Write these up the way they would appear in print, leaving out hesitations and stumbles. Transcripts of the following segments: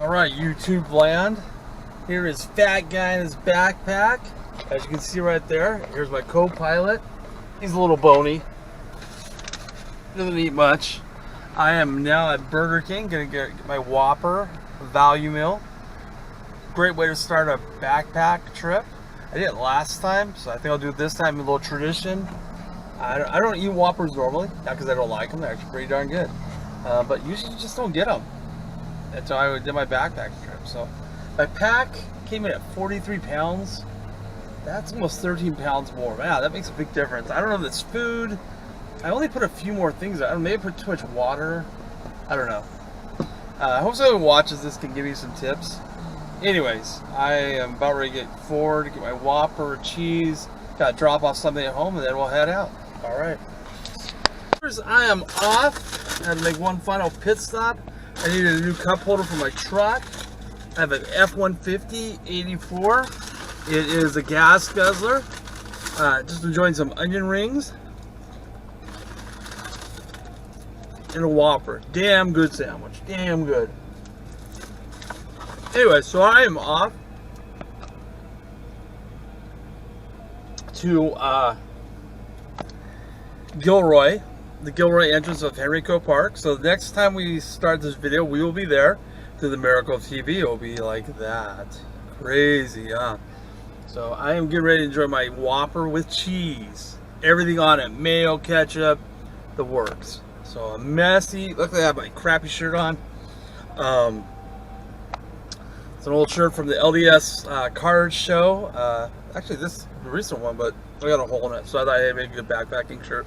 Alright, YouTube land. Here is Fat Guy in his backpack. As you can see right there, here's my co-pilot. He's a little bony. Doesn't eat much. I am now at Burger King, gonna get my Whopper value meal. Great way to start a backpack trip. I did it last time, so I think I'll do it this time, a little tradition. I don't eat Whoppers normally, not because I don't like them, they're actually pretty darn good. But usually you just don't get them. That's how I did my backpack trip. So my pack came in at 43 pounds. That's almost 13 pounds more. Man, that makes a big difference. I don't know if it's food. I only put a few more things. I don't know, maybe I put too much water. I don't know. I hope someone who watches this can give me some tips. Anyways, I am about ready to get forward, get my Whopper, cheese. Got to drop off something at home and then we'll head out. All right. I am off. I had to make one final pit stop. I needed a new cup holder for my truck. I have an F-150 84. It is a gas guzzler. Just enjoying some onion rings. And a Whopper. Damn good sandwich. Damn good. Anyway, so I am off to Gilroy. The Gilroy entrance of Henrico Park. So the next time we start this video, we will be there to the Miracle TV. It will be like that. Crazy, huh? So I am getting ready to enjoy my Whopper with cheese. Everything on it. Mayo, ketchup, the works. So a messy, luckily I have my crappy shirt on. It's an old shirt from the LDS card show. Actually this is the recent one, but I got a hole in it. So I thought, hey, maybe a good backpacking shirt.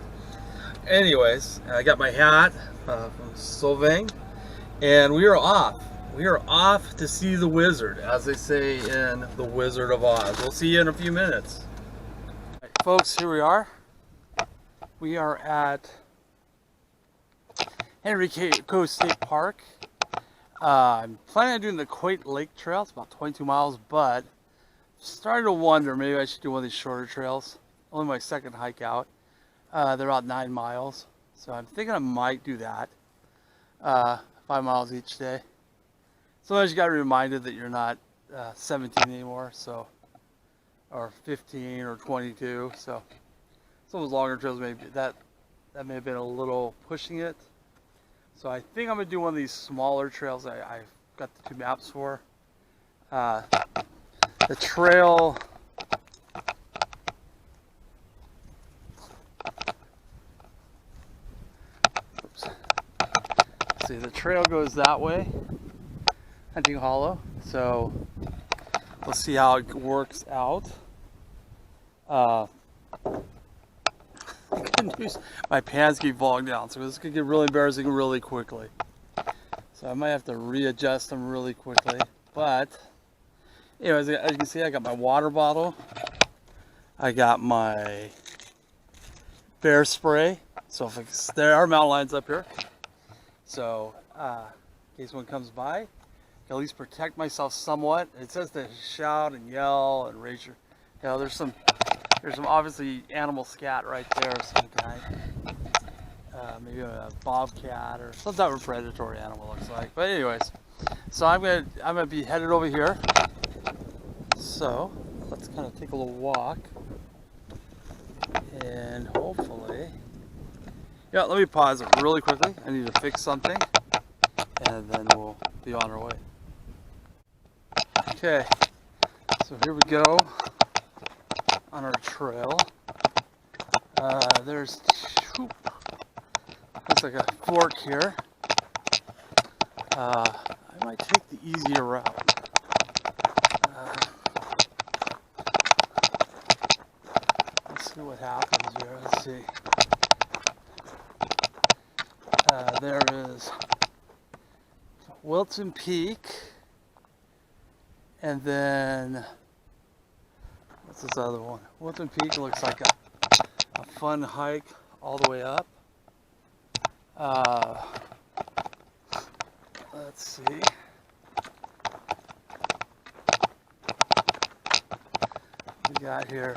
Anyways, I got my hat from Sylvain, and we are off. We are off to see the wizard, as they say in The Wizard of Oz. We'll see you in a few minutes. All right, folks, here we are. We are at Henrico State Park. I'm planning on doing the Quaint Lake Trail. It's about 22 miles, but starting to wonder maybe I should do one of these shorter trails. Only my second hike out. They're about 9 miles, so I'm thinking I might do that. 5 miles each day. Sometimes you got to be reminded that you're not 17 anymore, so, or 15 or 22. So some of those longer trails, maybe that may have been a little pushing it. So I think I'm gonna do one of these smaller trails. I've got the 2 maps for. The trail. See, the trail goes that way, Hunting Hollow, so we'll see how it works out. Good news, my pants keep falling down, so this could get really embarrassing really quickly. So I might have to readjust them really quickly. But anyways, as you can see, I got my water bottle. I got my bear spray. So if there are mountain lions up here. So, in case one comes by, I can at least protect myself somewhat. It says to shout and yell and raise your, there's some obviously animal scat right there of some kind. Maybe a bobcat or some type of predatory animal looks like. But anyways, so I'm gonna be headed over here. So let's kind of take a little walk, and hopefully. Yeah, let me pause it really quickly. I need to fix something, and then we'll be on our way. Okay, so here we go on our trail. There's looks like a fork here. I might take the easier route. Let's see what happens here. Let's see. There is Wilton Peak, and then what's this other one? Wilton Peak looks like a fun hike all the way up. Let's see. We got here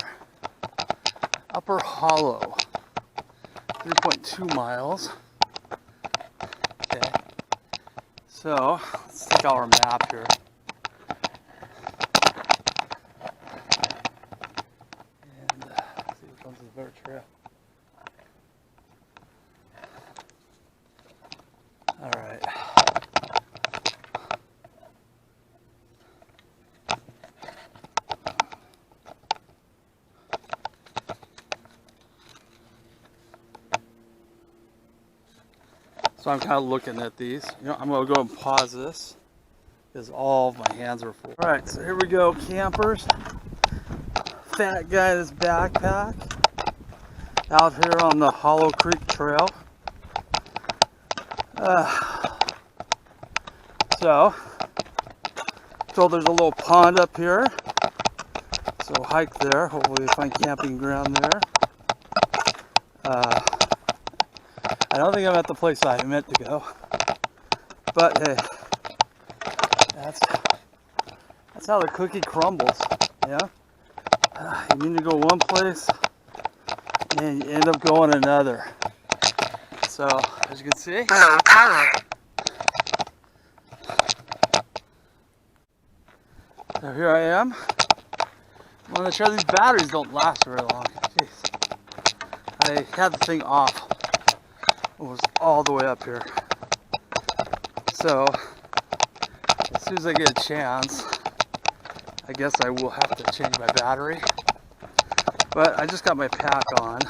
Upper Hollow, 3.2 miles. So let's take out our map here. And see which one's the better trail. All right. So I'm kind of looking at these. You know, I'm going to go and pause this because all of my hands are full. All right, so here we go, campers. Fat guy in his backpack out here on the Hallow Creek Trail. So there's a little pond up here. So we'll hike there. Hopefully we'll find camping ground there. I don't think I'm at the place I meant to go, but hey, that's how the cookie crumbles. Yeah, you need to go one place, and you end up going another. So as you can see, low power. So here I am. I'm gonna try these batteries don't last very long. Jeez, I had the thing off. It was all the way up here. So as soon as I get a chance, I guess I will have to change my battery. But I just got my pack on,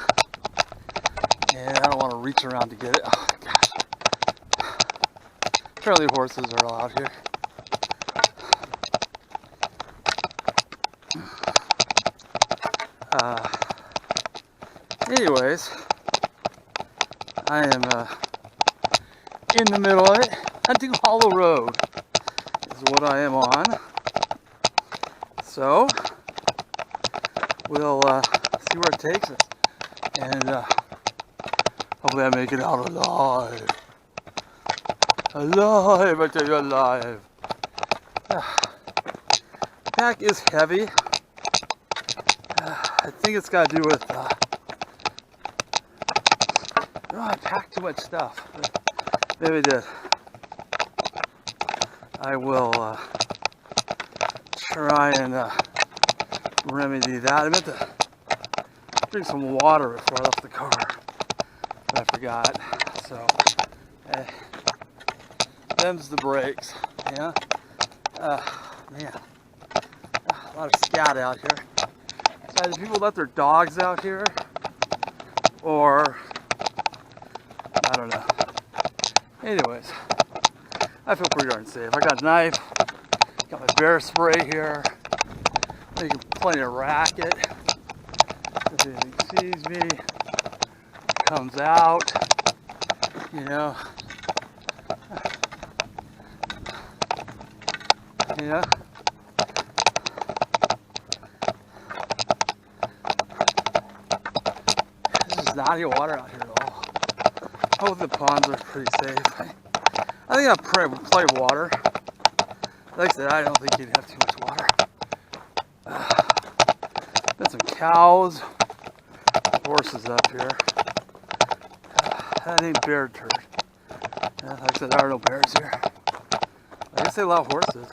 and I don't want to reach around to get it. Oh gosh. Apparently horses are allowed here. Anyways, I am in the middle of it. Hunting Hollow Road is what I am on. So we'll see where it takes us, and hopefully I make it out alive. Alive, I tell you, alive. The pack is heavy. I think it's got to do with I packed too much stuff. Maybe I did. I will try and remedy that. I meant to drink some water before I left the car, but I forgot. So, hey, them's the brakes. Yeah. Man, a lot of scat out here. So do people let their dogs out here, or I don't know. Anyways, I feel pretty darn safe. I got a knife, got my bear spray here, making plenty of racket. If anything sees me, comes out, you know. Yeah. There's just not any water out here at all. Both the ponds are pretty safe. I think I'll play water. Like I said, I don't think you'd have too much water. Got some cows, horses up here. That ain't bear turd. Yeah, like I said, there are no bears here. I guess they allow horses.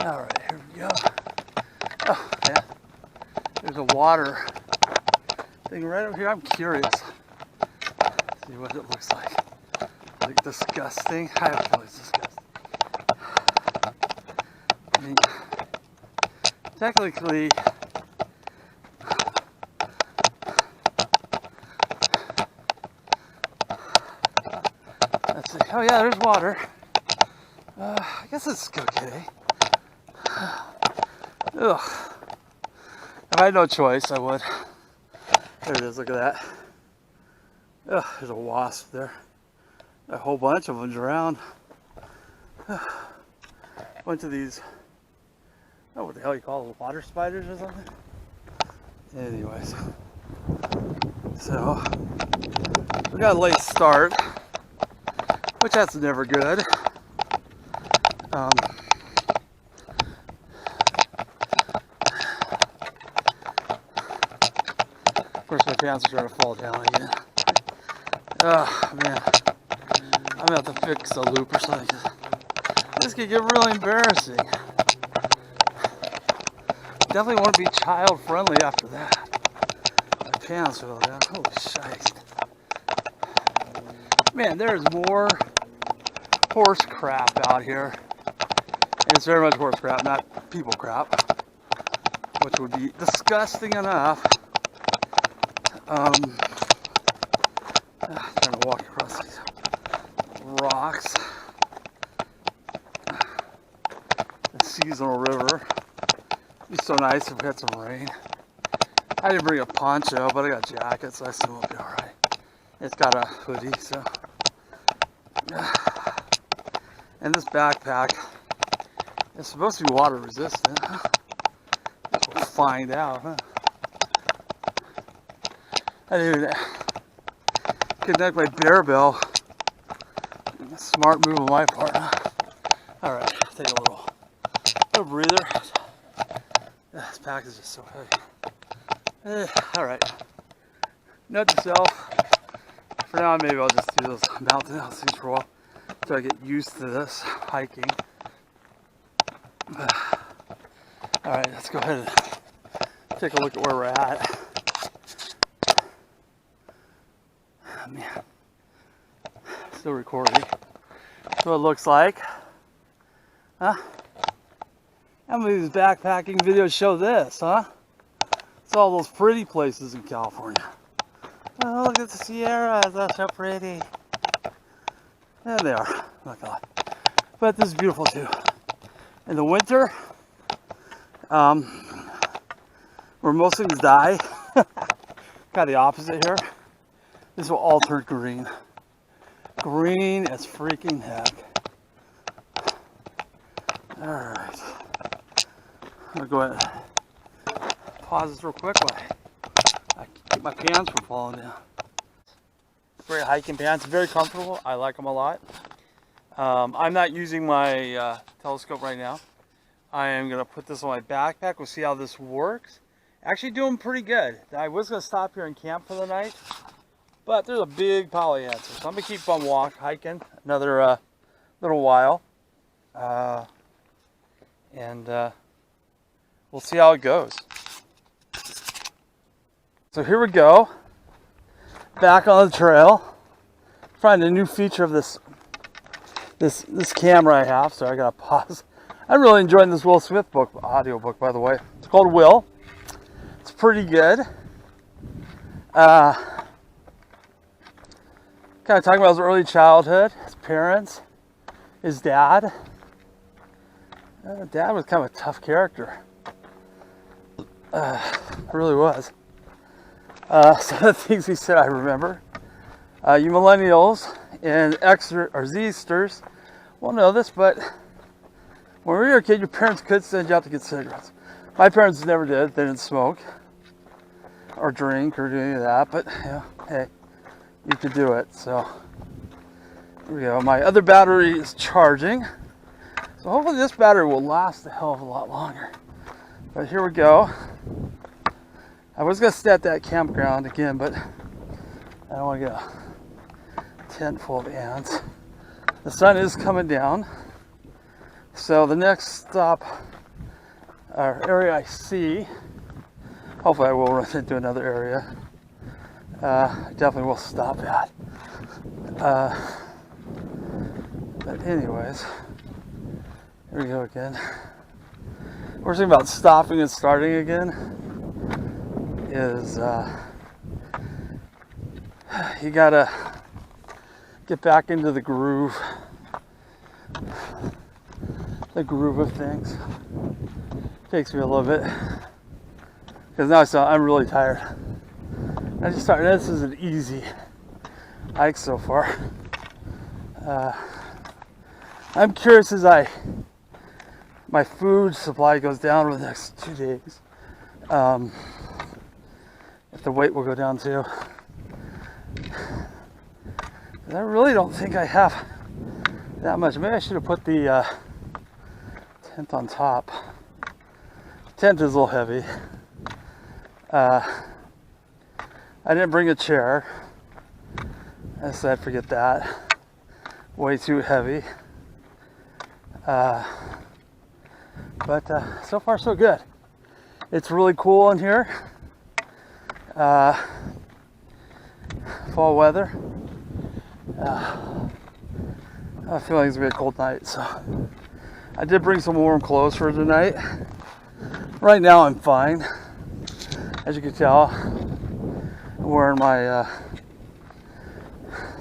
Alright, here we go. Oh, yeah. There's a water thing right over here. I'm curious. See what it looks like. Like disgusting. I have a feeling it's disgusting. I mean, technically, let's see. Oh yeah, there's water. I guess it's okay. Ugh. If I had no choice, I would. There it is, look at that. Ugh, there's a wasp there. A whole bunch of them drowned. Bunch of these, I don't know what the hell you call them, water spiders or something? Anyways. So, we got a late start, which that's never good. course, my pants are starting to fall down again. Oh man, I'm gonna have to fix a loop or something. This could get really embarrassing. Definitely want to be child friendly after that. My pants fell down. Holy shit. Man, there's more horse crap out here. And it's very much horse crap, not people crap, which would be disgusting enough. Trying to walk across these rocks. The seasonal river. It'd be so nice if we had some rain. I didn't bring a poncho, but I got jackets, so I still will be alright. It's got a hoodie, so. And this backpack is supposed to be water resistant. We'll find out, huh? I didn't connect my bear bell. Smart move on my part, huh? Alright, take a little breather. This pack is just so heavy. Alright. Note to self. For now, maybe I'll just do those mountain things for a while until I get used to this hiking. Alright, let's go ahead and take a look at where we're at. Man, still recording. That's what it looks like. Huh? How many of these backpacking videos show this, huh? It's all those pretty places in California. Oh, look at the Sierras, that's so pretty. There they are, look at that. But this is beautiful too. In the winter, where most things die, kind of the opposite here. This will all turn green. Green as freaking heck. Alright. I'm gonna go ahead and pause this real quick while I keep my pants from falling down. Great hiking pants, very comfortable. I like them a lot. I'm not using my telescope right now. I am gonna put this on my backpack. We'll see how this works. Actually doing pretty good. I was gonna stop here and camp for the night, but there's a big pile of ants, so I'm gonna keep on hiking another little while, and we'll see how it goes. So here we go, back on the trail. Find a new feature of this camera I have, so I gotta pause. I'm really enjoying this Will Smith audio book, by the way. It's called Will. It's pretty good. Kind of talking about his early childhood, his parents, his dad. Dad was kind of a tough character. Really was. Some of the things he said I remember. You millennials and Xers or Zsters won't know this, but when we were a kid, your parents could send you out to get cigarettes. My parents never did. They didn't smoke or drink or do any of that, but you know, hey, you could do it. So here we go. My other battery is charging, so hopefully this battery will last a hell of a lot longer. But here we go. I was gonna stay at that campground again, but I don't want to get a tent full of ants. The sun is coming down, so the next stop or area I see, hopefully I will run into another area. I definitely will stop at. But anyways, here we go again. We're thinking about stopping and starting again. Is you gotta get back into the groove of things. Takes me a little bit because now I'm really tired. I just started. This is an easy hike so far. I'm curious as my food supply goes down over the next 2 days. If the weight will go down too. I really don't think I have that much. Maybe I should have put the tent on top. Tent is a little heavy. I didn't bring a chair. I said forget that. Way too heavy. But so far so good. It's really cool in here. Fall weather. I feel like it's gonna be a cold night, so I did bring some warm clothes for tonight. Right now I'm fine. As you can tell, I'm wearing my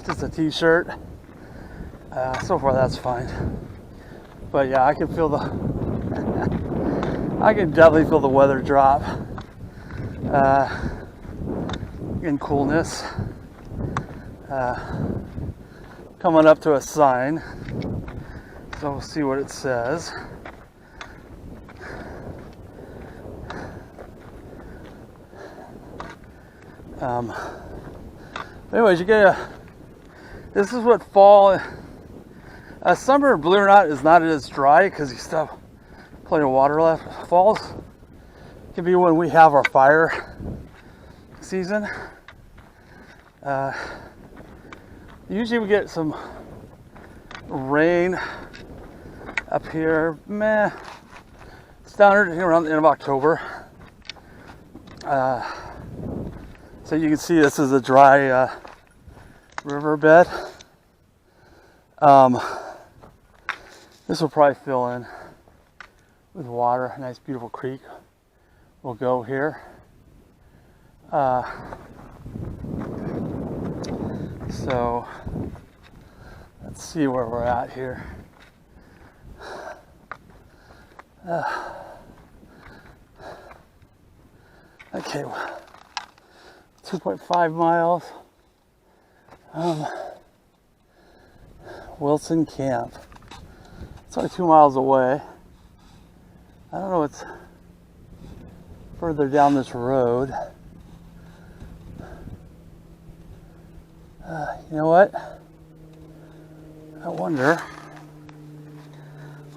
just a t-shirt. So far that's fine. But yeah, I can feel the I can definitely feel the weather drop in coolness. Coming up to a sign, so we'll see what it says. Anyways, you get this is what fall, summer, believe it or not, is not as dry because you still have plenty of water left. Falls can be when we have our fire season. Usually we get some rain up here. It's down here around the end of October. So you can see this is a dry riverbed. This will probably fill in with water. A nice beautiful creek will go here. So let's see where we're at here. Okay, 2.5 miles. Wilson Camp. It's only 2 miles away. I don't know what's further down this road. You know what? I wonder.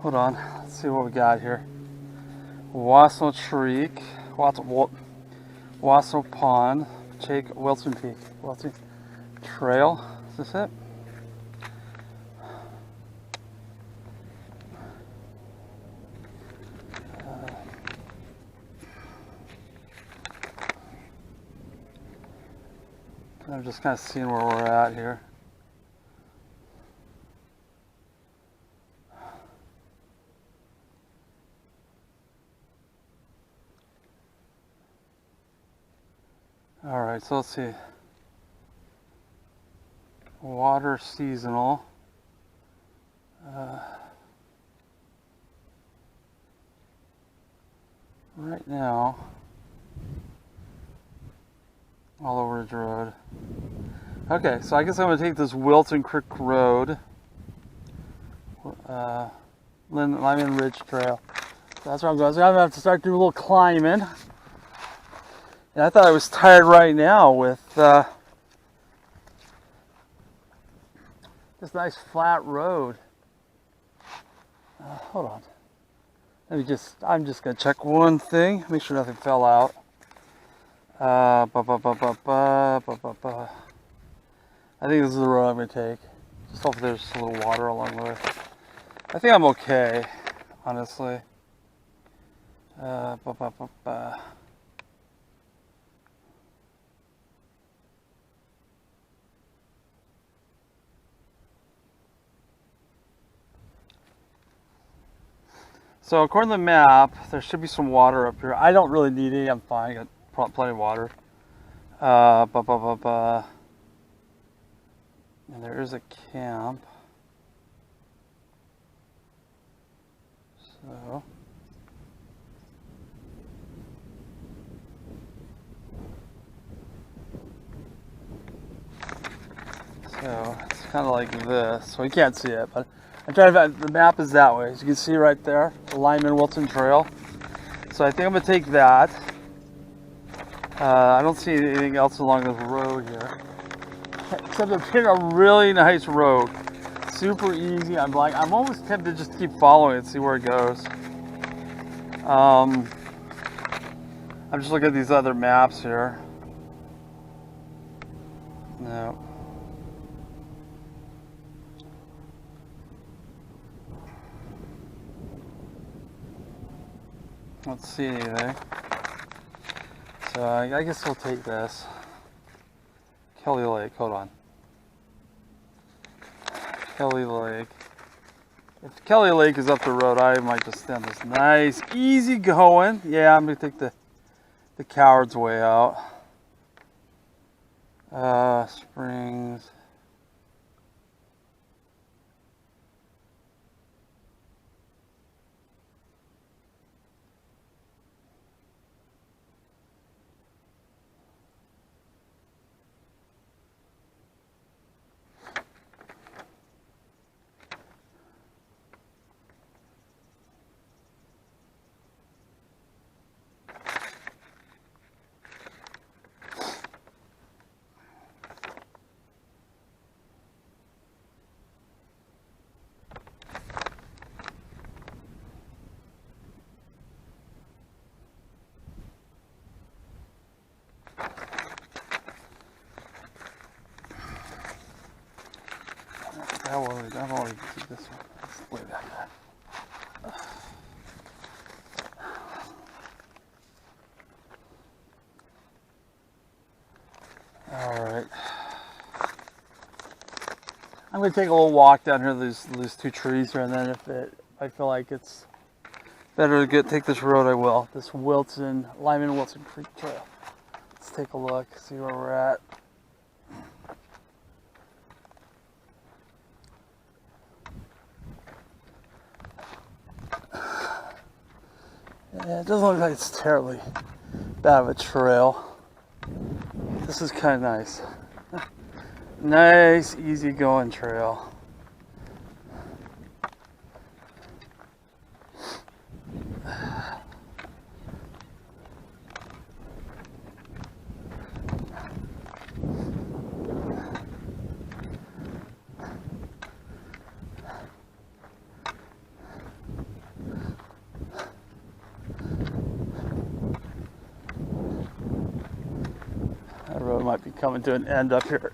Hold on. Let's see what we got here. Wassail Creek, Wassail Pond, Wilson Peak, Wilson Trail. Is this it? I'm just kind of seeing where we're at here. All right, so let's see. Water seasonal. Right now, all over Ridge Road. Okay, so I guess I'm going to take this Wilson Creek Road, Lyman Ridge Trail. So that's where I'm going. So I'm going to have to start doing a little climbing. And I thought I was tired right now with this nice flat road. Hold on. I'm just going to check one thing, make sure nothing fell out. I think this is the road I'm going to take. Just hope there's a little water along the way. I think I'm okay, honestly. So according to the map, there should be some water up here. I don't really need any. I'm fine. I got plenty of water. And there is a camp. So it's kind of like this. So you can't see it, but I'm trying to. The map is that way, as you can see right there, the Lyman Wilson Trail. So I think I'm gonna take that. I don't see anything else along this road here, except they're hitting a really nice road, super easy. I'm almost tempted to just keep following it, see where it goes. I'm just looking at these other maps here. No. Let's see anything. So I guess we'll take this. Kelly Lake, hold on. Kelly Lake. If Kelly Lake is up the road, I might just stand this nice, easy going. Yeah, I'm gonna take the coward's way out. Springs. I've already did this one. Let's way back there. Alright. I'm going to take a little walk down here. There's two trees here, and then if I feel like it's better to take this road, I will. This Lyman Wilson Creek Trail. Let's take a look, see where we're at. Yeah, it doesn't look like it's terribly bad of a trail. This is kind of nice. Nice, easy going trail. That road might be coming to an end up here.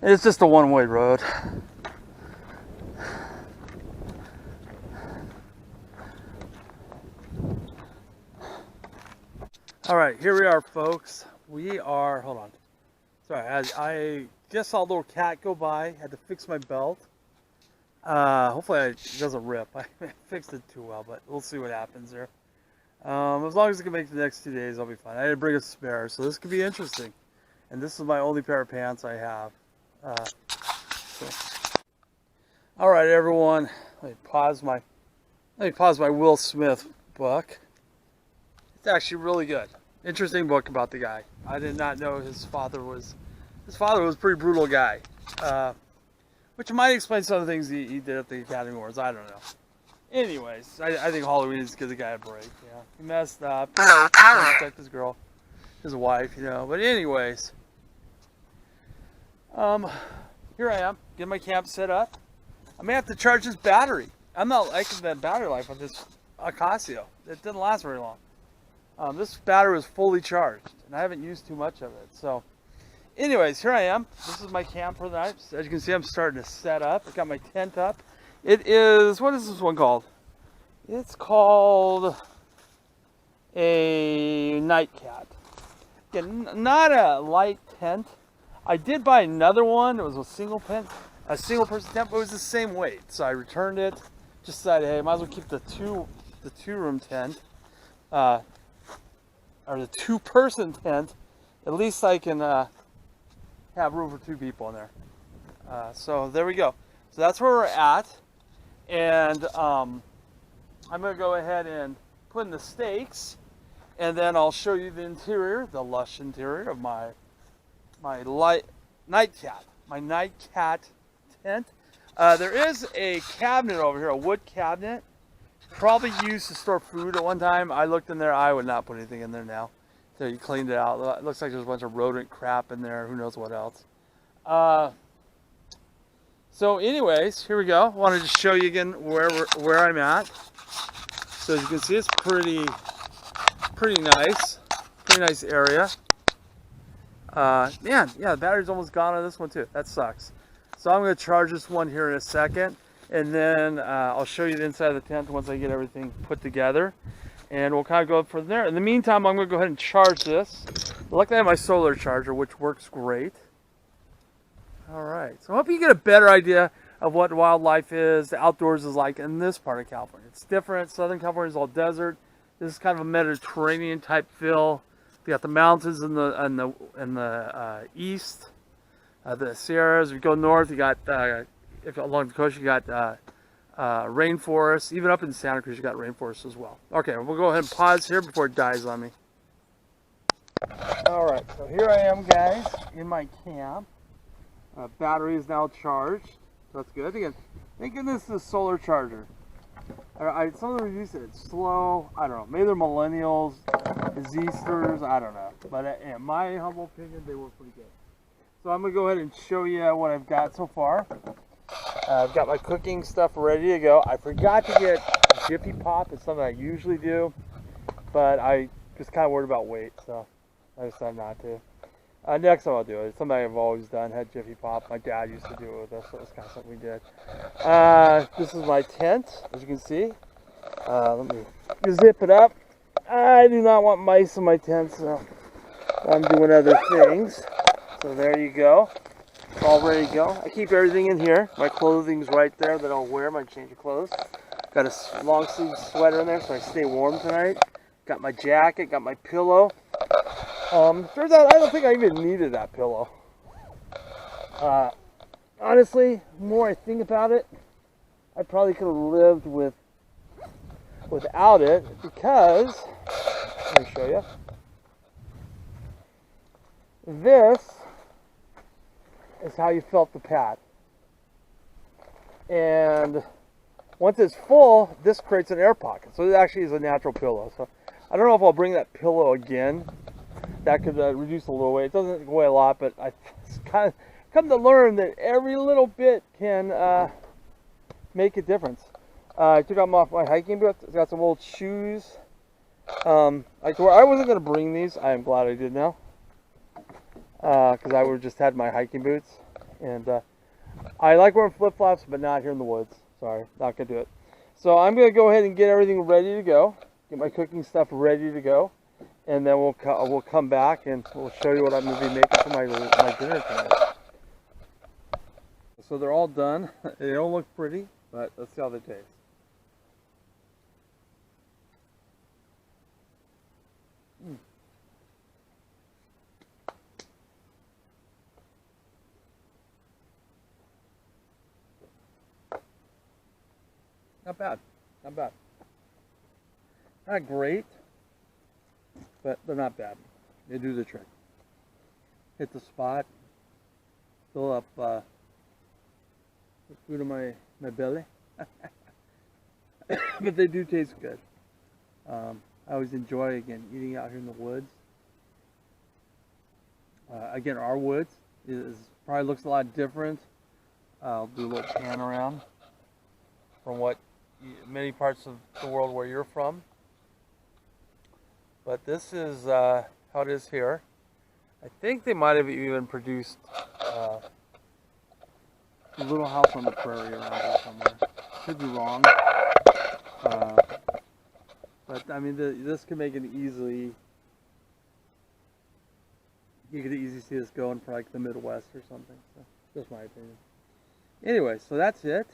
It's just a one-way road. All right, here we are, folks. We are, hold on. Sorry, I just saw a little cat go by. Had to fix my belt. Hopefully it doesn't rip. I fixed it too well, but we'll see what happens there. As long as I can make the next 2 days, I'll be fine. I didn't bring a spare, so this could be interesting. And this is my only pair of pants I have. All right, everyone. Let me pause my Will Smith book. It's actually really good. Interesting book about the guy. I did not know his father was a pretty brutal guy, which might explain some of the things he did at the Academy Awards. I don't know. Anyways, I think Halloween is to give the guy a break. Yeah, he messed up. Low power. Protect his girl, his wife, you know. But anyways, here I am, getting my camp set up. I may have to charge this battery. I'm not liking that battery life on this Ocasio. It didn't last very long. This battery was fully charged, and I haven't used too much of it. So, anyways, here I am. This is my camp for the night. As you can see, I'm starting to set up. I got my tent up. It is, what is this one called? It's called a nightcat. Again, not a light tent. I did buy another one. It was a single person tent, but it was the same weight. So I returned it. Just decided, hey, might as well keep the two-room tent, or the two-person tent. At least I can have room for two people in there. So there we go. So that's where we're at. And I'm going to go ahead and put in the stakes, and then I'll show you the interior, the lush interior of my nightcat tent. There is a cabinet over here, a wood cabinet, probably used to store food at one time. I looked in there. I would not put anything in there now. So you cleaned it out. It looks like there's a bunch of rodent crap in there. Who knows what else. So anyways, here we go. I wanted to show you again where I'm at. So as you can see, it's pretty nice. pretty nice area. Man, yeah, the battery's almost gone on this one too. That sucks. So I'm going to charge this one here in a second, and then I'll show you the inside of the tent once I get everything put together, and we'll kind of go from there. In the meantime, I'm going to go ahead and charge this. Luckily, I have my solar charger, which works great. All right, so I hope you get a better idea of what wildlife is, the outdoors is like in this part of California. It's different. Southern California is all desert. This is kind of a Mediterranean type feel. You got the mountains in the east, the Sierras. If you go north, you got if along the coast, you got rainforests. Even up in Santa Cruz, you got rainforests as well. Okay, we'll go ahead and pause here before it dies on me. All right, so here I am, guys, in my camp. Battery is now charged. So that's good. Again, thank goodness this is a solar charger. Some of the reviews said it's slow. I don't know. Maybe they're millennials, Zesters. I don't know. But in my humble opinion, they work pretty good. So I'm going to go ahead and show you what I've got so far. I've got my cooking stuff ready to go. I forgot to get Jiffy Pop. It's something I usually do. But I just kind of worried about weight. So I decided not to. Next time I'll do it. It's something I've always done. Had Jiffy Pop. My dad used to do it with us, so it was kind of something we did. This is my tent, as you can see. Let me zip it up. I do not want mice in my tent, so I'm doing other things. So there you go. It's all ready to go. I keep everything in here. My clothing's right there that I'll wear, my change of clothes. Got a long sleeve sweater in there so I stay warm tonight. Got my jacket, got my pillow. Turns out I don't think I even needed that pillow. Honestly, the more I think about it, I probably could have lived without it because, let me show you. This is how you felt the pad. And once it's full, this creates an air pocket. So it actually is a natural pillow. So I don't know if I'll bring that pillow again. That could reduce a little weight. It doesn't weigh a lot, but I kind of come to learn that every little bit can make a difference. I took off my hiking boots. Got some old shoes. I wasn't going to bring these. I am glad I did now. Because I would have just had my hiking boots. And I like wearing flip-flops, but not here in the woods. Sorry, not going to do it. So I'm going to go ahead and get everything ready to go. Get my cooking stuff ready to go. And then we'll come back and we'll show you what I'm going to be making for my dinner tonight. So they're all done. They don't look pretty, but let's see how they taste. Not bad. Not bad. Not great. But they're not bad. They do the trick. Hit the spot. Fill up the food in my belly. But they do taste good. I always enjoy, again, eating out here in the woods. Again, our woods probably looks a lot different. I'll do a little pan around from what many parts of the world where you're from. But this is how it is here. I think they might have even produced a little house on the prairie around here somewhere. Could be wrong. But I mean, this could make it easily. You could easily see this going for like the Midwest or something. So, just my opinion. Anyway, so that's it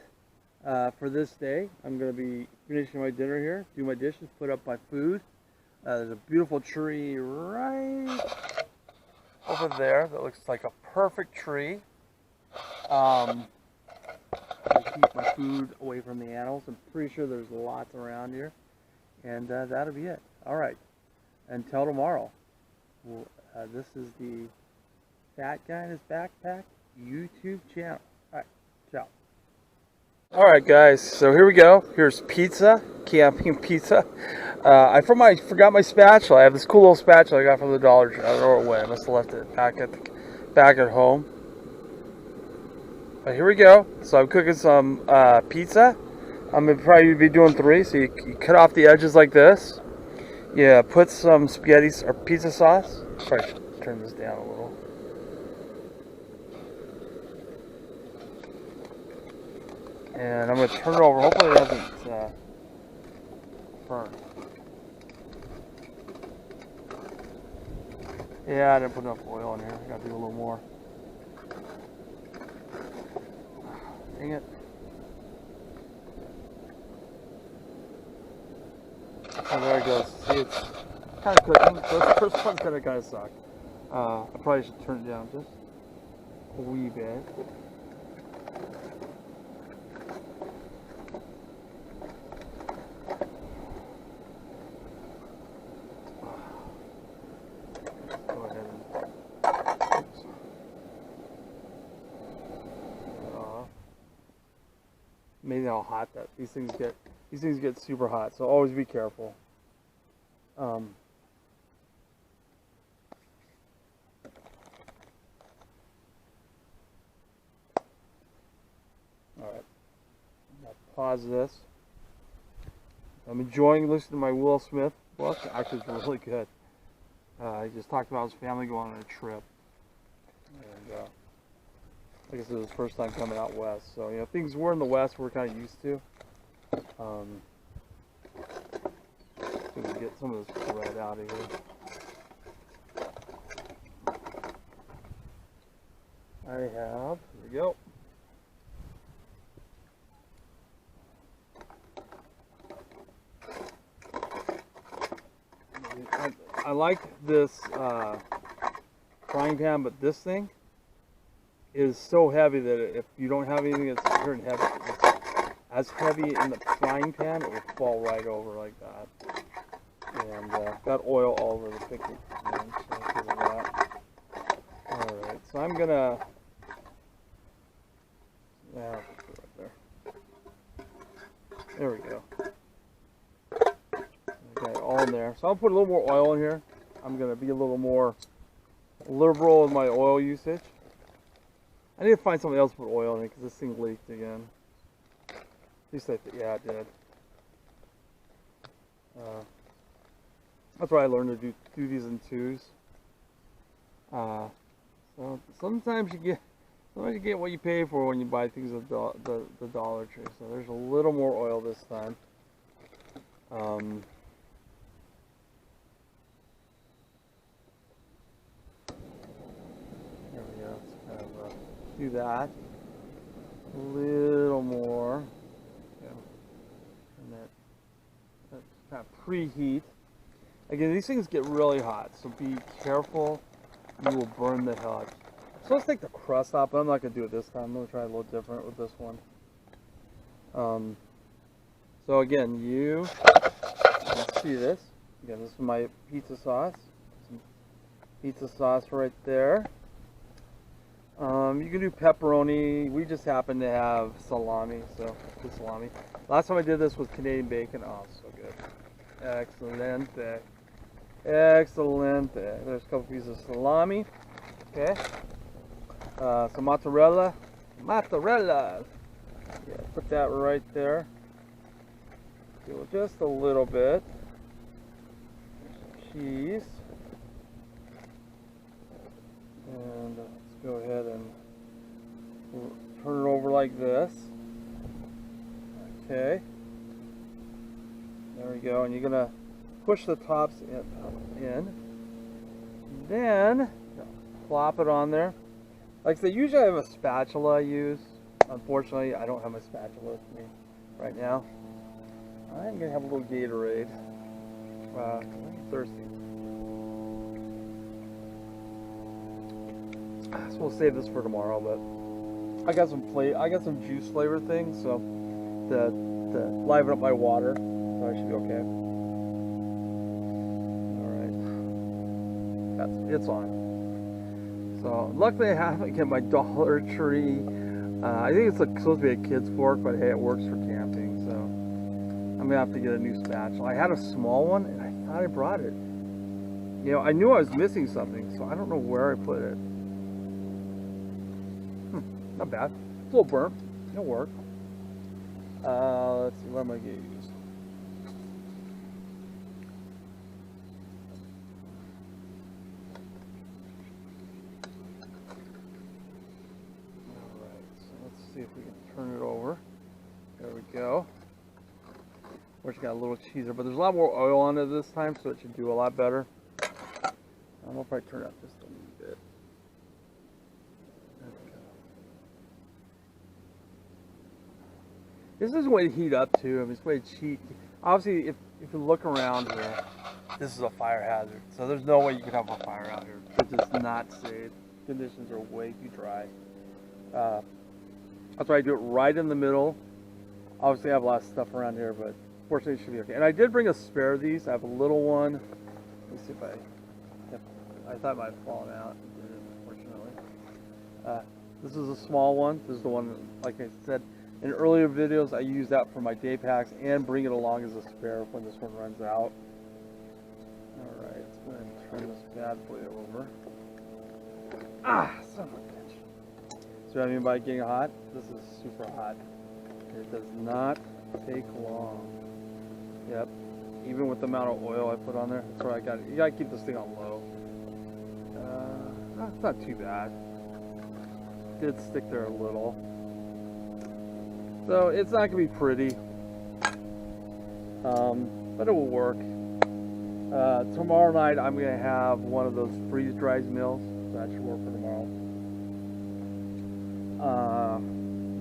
for this day. I'm going to be finishing my dinner here, do my dishes, put up my food. There's a beautiful tree right over there that looks like a perfect tree. I keep my food away from the animals. I'm pretty sure there's lots around here. And that'll be it. All right. Until tomorrow. This is the Fat Guy in His Backpack YouTube channel. All right. Ciao. All right, guys. So here we go. Here's pizza. Camping pizza. I forgot my spatula. I have this cool little spatula I got from the Dollar Tree. I don't know where it went. I must have left it back at home. But here we go. So I'm cooking some pizza. I'm going to probably be doing 3. So you cut off the edges like this. Yeah, put some spaghetti or pizza sauce. Probably should turn this down a little. And I'm going to turn it over. Hopefully it doesn't burn. Yeah, I didn't put enough oil in here. I got to do a little more. Dang it. Oh, there it goes. See, it's kind of cooking. The first one's going to kind of suck. I probably should turn it down just a wee bit. Go ahead and... Oops. Amazing how hot that these things get. These things get super hot, so always be careful. All right, I'll pause this. I'm enjoying listening to my Will Smith book. Actually, it's really good. He just talked about his family going on a trip, and like I said, it was his first time coming out west. So you know, things we're in the west we're kind of used to. So we can get some of this bread out of here. I have, here we go. I like this frying pan, but this thing is so heavy that if you don't have anything that's very heavy, as heavy in the frying pan, it will fall right over like that. And got oil all over the picnic. Alright, so I'm gonna... Yeah, put it right there. There we go. Okay, all in there. So I'll put a little more oil in here. I'm gonna be a little more liberal in my oil usage. I need to find something else to put oil in it because this thing leaked again. At least I think, yeah, it did. That's why I learned to do these in twos. So sometimes you get what you pay for when you buy things at the Dollar Tree. So there's a little more oil this time. There we go. Let's kind of do that. A little more. Okay. And that kind of preheat. Again, these things get really hot, so be careful. You will burn the hell out. So let's take the crust off, but I'm not going to do it this time. I'm going to try a little different with this one. So again, you can see this. Again, this is my pizza sauce. Some pizza sauce right there. You can do pepperoni. We just happen to have salami, so good salami. Last time I did this with Canadian bacon. Oh, so good. Excelente. Excelente. There's a couple pieces of salami. Okay. Some mozzarella. Mozzarella. Yeah, put that right there. Do just a little bit. Some cheese. And let's go ahead and turn it over like this. Okay. There we go. And you're gonna push the tops in. Then plop it on there. Like I said, usually I have a spatula I use. Unfortunately, I don't have my spatula with me right now. I'm gonna have a little Gatorade. I'm thirsty. So we'll save this for tomorrow, but I got some juice flavor things, so to liven up my water, so I should be okay. All right, it's on. So luckily I have again my Dollar Tree. I think it's supposed to be a kid's fork, but hey, it works for camping, so I'm gonna have to get a new spatula. I had a small one, and I thought I brought it. You know, I knew I was missing something, so I don't know where I put it. Not bad. It's a little burnt. It'll work. Let's see, what am I going to use? Unfortunately, got a little cheeser, but there's a lot more oil on it this time, so it should do a lot better. I don't know if I turn it up just a little bit. There we go. This is a way to heat up too. I mean, it's a way to cheat. Obviously, if you look around here, this is a fire hazard. So there's no way you can have a fire out here. It's just not safe. Conditions are way too dry. That's why I do it right in the middle. Obviously, I have a lot of stuff around here, but fortunately, it should be okay. And I did bring a spare of these. I have a little one. Let me see if I thought it might have fallen out. It didn't, unfortunately. This is a small one. This is the one, like I said, in earlier videos, I use that for my day packs and bring it along as a spare when this one runs out. Alright, let's go ahead and turn this bad boy over. Ah, son of a bitch. See what I mean by getting hot? This is super hot. It does not take long. Yep. Even with the amount of oil I put on there, that's why you gotta keep this thing on low. It's not too bad. It did stick there a little. So it's not gonna be pretty. But it will work. Tomorrow night I'm gonna have one of those freeze-dried meals. So that should work for tomorrow.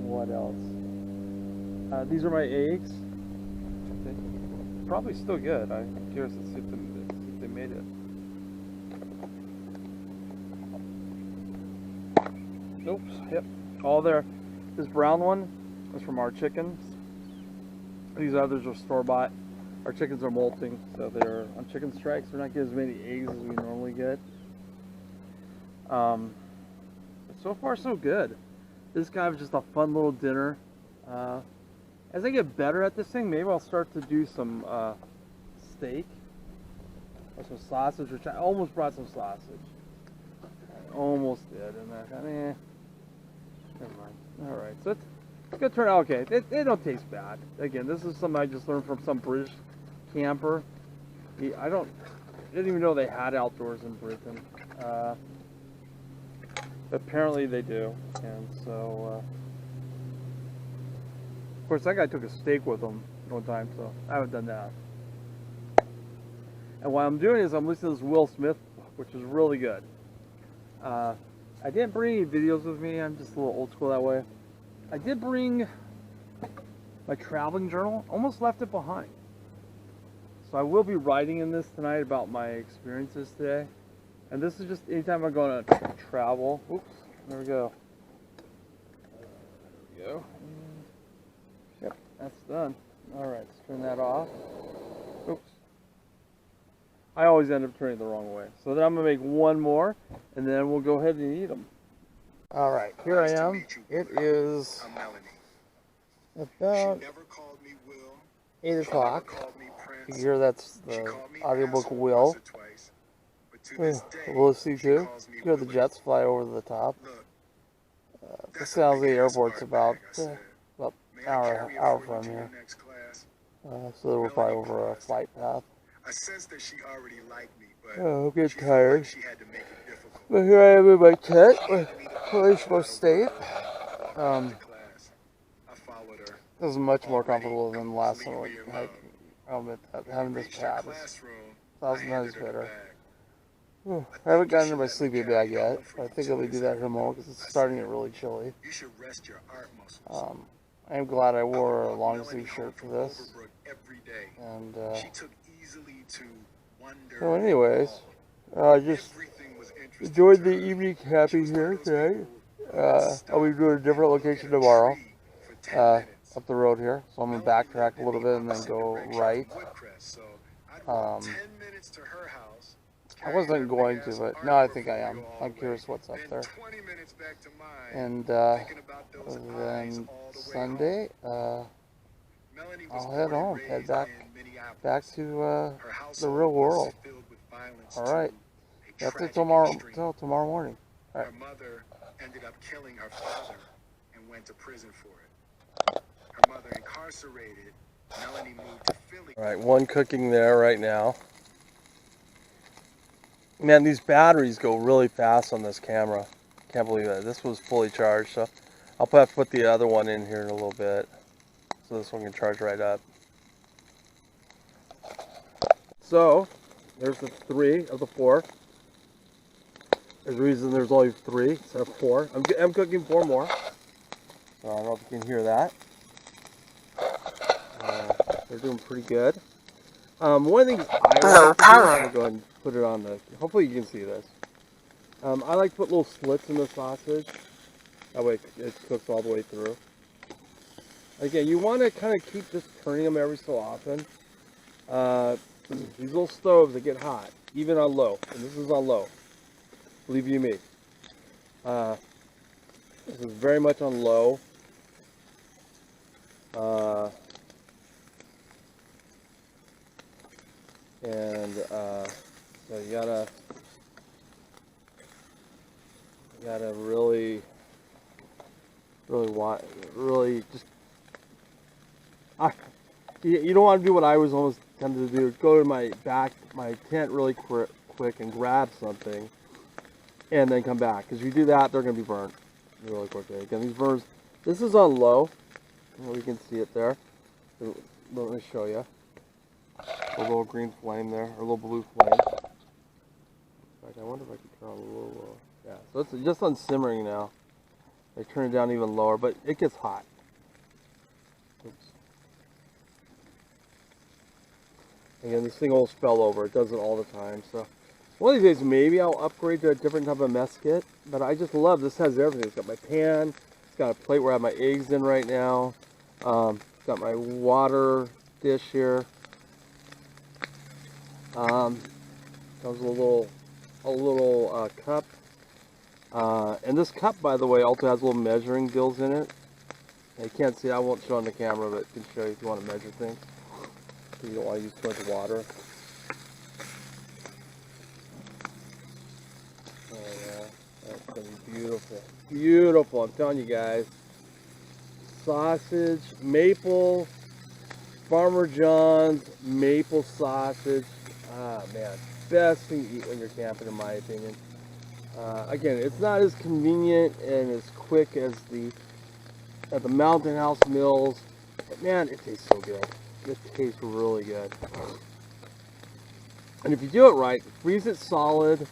What else? These are my eggs. Probably still good. I'm curious to see if they made it. Oops. Yep. All there. This brown one is from our chickens. These others are store-bought. Our chickens are molting, so they're on chicken strikes. We're not getting as many eggs as we normally get. But so far, so good. This guy was just a fun little dinner. As I get better at this thing, maybe I'll start to do some steak or some sausage, which I almost brought some sausage. I almost did, and I thought, never mind. All right, so it's gonna turn out okay. They don't taste bad. Again, this is something I just learned from some British camper. I didn't even know they had outdoors in Britain. Apparently they do, and so. Of course, that guy took a steak with him one time, so I haven't done that. And what I'm doing is I'm listening to this Will Smith book, which is really good. I didn't bring any videos with me. I'm just a little old school that way. I did bring my traveling journal. Almost left it behind. So I will be writing in this tonight about my experiences today. And this is just anytime I'm going to travel. Oops, there we go. There we go. Yep, that's done. Alright, let's turn that off. Oops. I always end up turning it the wrong way. So then I'm going to make one more, and then we'll go ahead and eat them. Alright, here I am. It is about 8 o'clock. You hear that's the audiobook Will. We'll see too. You hear the jets fly over the top. This sounds like the airport's about hour from here. So we're probably over a flight path. Oh, I'm getting tired. But here I am in my tent with Horatio State. This is much more comfortable than the last one. I'll admit that. Having this pad is 1,000 times better. I haven't gotten into my sleeping bag yet, but I think I'll do that here more because it's starting to get really chilly. I am glad I wore a long sleeve shirt for this. And so anyways, I just enjoyed the evening camping here today. I'll be doing a different location tomorrow, up the road here. So I'm going to backtrack a little bit and then go right. I wasn't going to, but now I think I am. I'm curious what's up there. And then Sunday, I'll head home, head back to the real world. All right, that's it till tomorrow morning. All right. Her mother ended up killing her father and went to prison for it. Her mother incarcerated. Melanie moved to Philly. All right, one cooking there right now. Man, these batteries go really fast on this camera. Can't believe that. This was fully charged, so I'll have to put the other one in here in a little bit so this one can charge right up. So, there's the 3 of the 4. There's a reason there's only 3 instead of 4. I'm cooking 4 more. I don't know if you can hear that. They're doing pretty good. One of the things I like to do, I'm going to go ahead and put it on the, hopefully you can see this. I like to put little slits in the sausage. That way it cooks all the way through. Again, you want to kind of keep just turning them every so often. These little stoves, they get hot, even on low. And this is on low. Believe you me. This is very much on low. So you gotta really just. You don't want to do what I was almost tempted to do. Go to my tent really quick and grab something, and then come back. Because if you do that, they're gonna be burnt really quickly. Again, these burns. This is on low. You can see it there. Let me show you. A little green flame there, or a little blue flame. In fact, I wonder if I could turn on a little lower. Yeah, so it's just on simmering now. I turn it down even lower, but it gets hot. Oops. Again, this thing will spill over. It does it all the time. So one of these days, maybe I'll upgrade to a different type of mess kit. But I just love this. Has everything. It's got my pan. It's got a plate where I have my eggs in right now. It's got my water dish here. Comes with a little cup. And this cup, by the way, also has little measuring gills in it. You can't see. I won't show on the camera, but I can show you if you want to measure things. You don't want to use too much water. Oh yeah, that's gonna be beautiful. Beautiful, I'm telling you guys. Sausage, maple, Farmer John's maple sausage. Ah man, best thing to eat when you're camping, in my opinion. Again, it's not as convenient and as quick as at the Mountain House Mills, but man, it tastes so good. It tastes really good. And if you do it right, freeze it solid.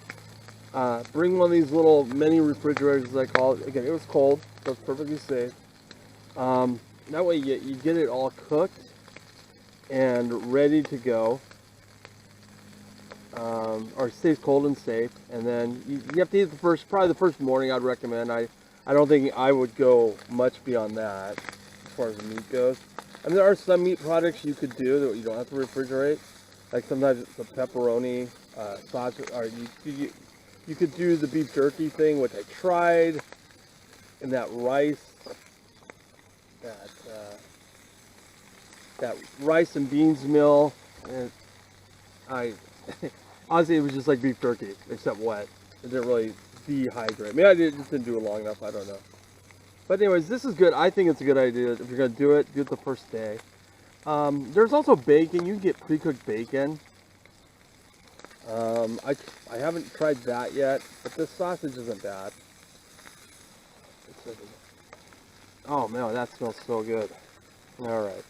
Bring one of these little mini refrigerators, as I call it. Again, it was cold, so it's perfectly safe. That way you get it all cooked and ready to go. Or it stays cold and safe. And then you have to eat probably the first morning I'd recommend. I don't think I would go much beyond that as far as the meat goes. I mean, there are some meat products you could do that you don't have to refrigerate. Like sometimes it's the pepperoni, sausage, or you could do the beef jerky thing, which I tried, and that rice and beans meal. And honestly, it was just like beef jerky, except wet. It didn't really dehydrate. Maybe I just didn't do it long enough. I don't know. But anyways, this is good. I think it's a good idea. If you're going to do it the first day. There's also bacon. You can get pre-cooked bacon. I haven't tried that yet, but this sausage isn't bad. Oh man, that smells so good. Alright.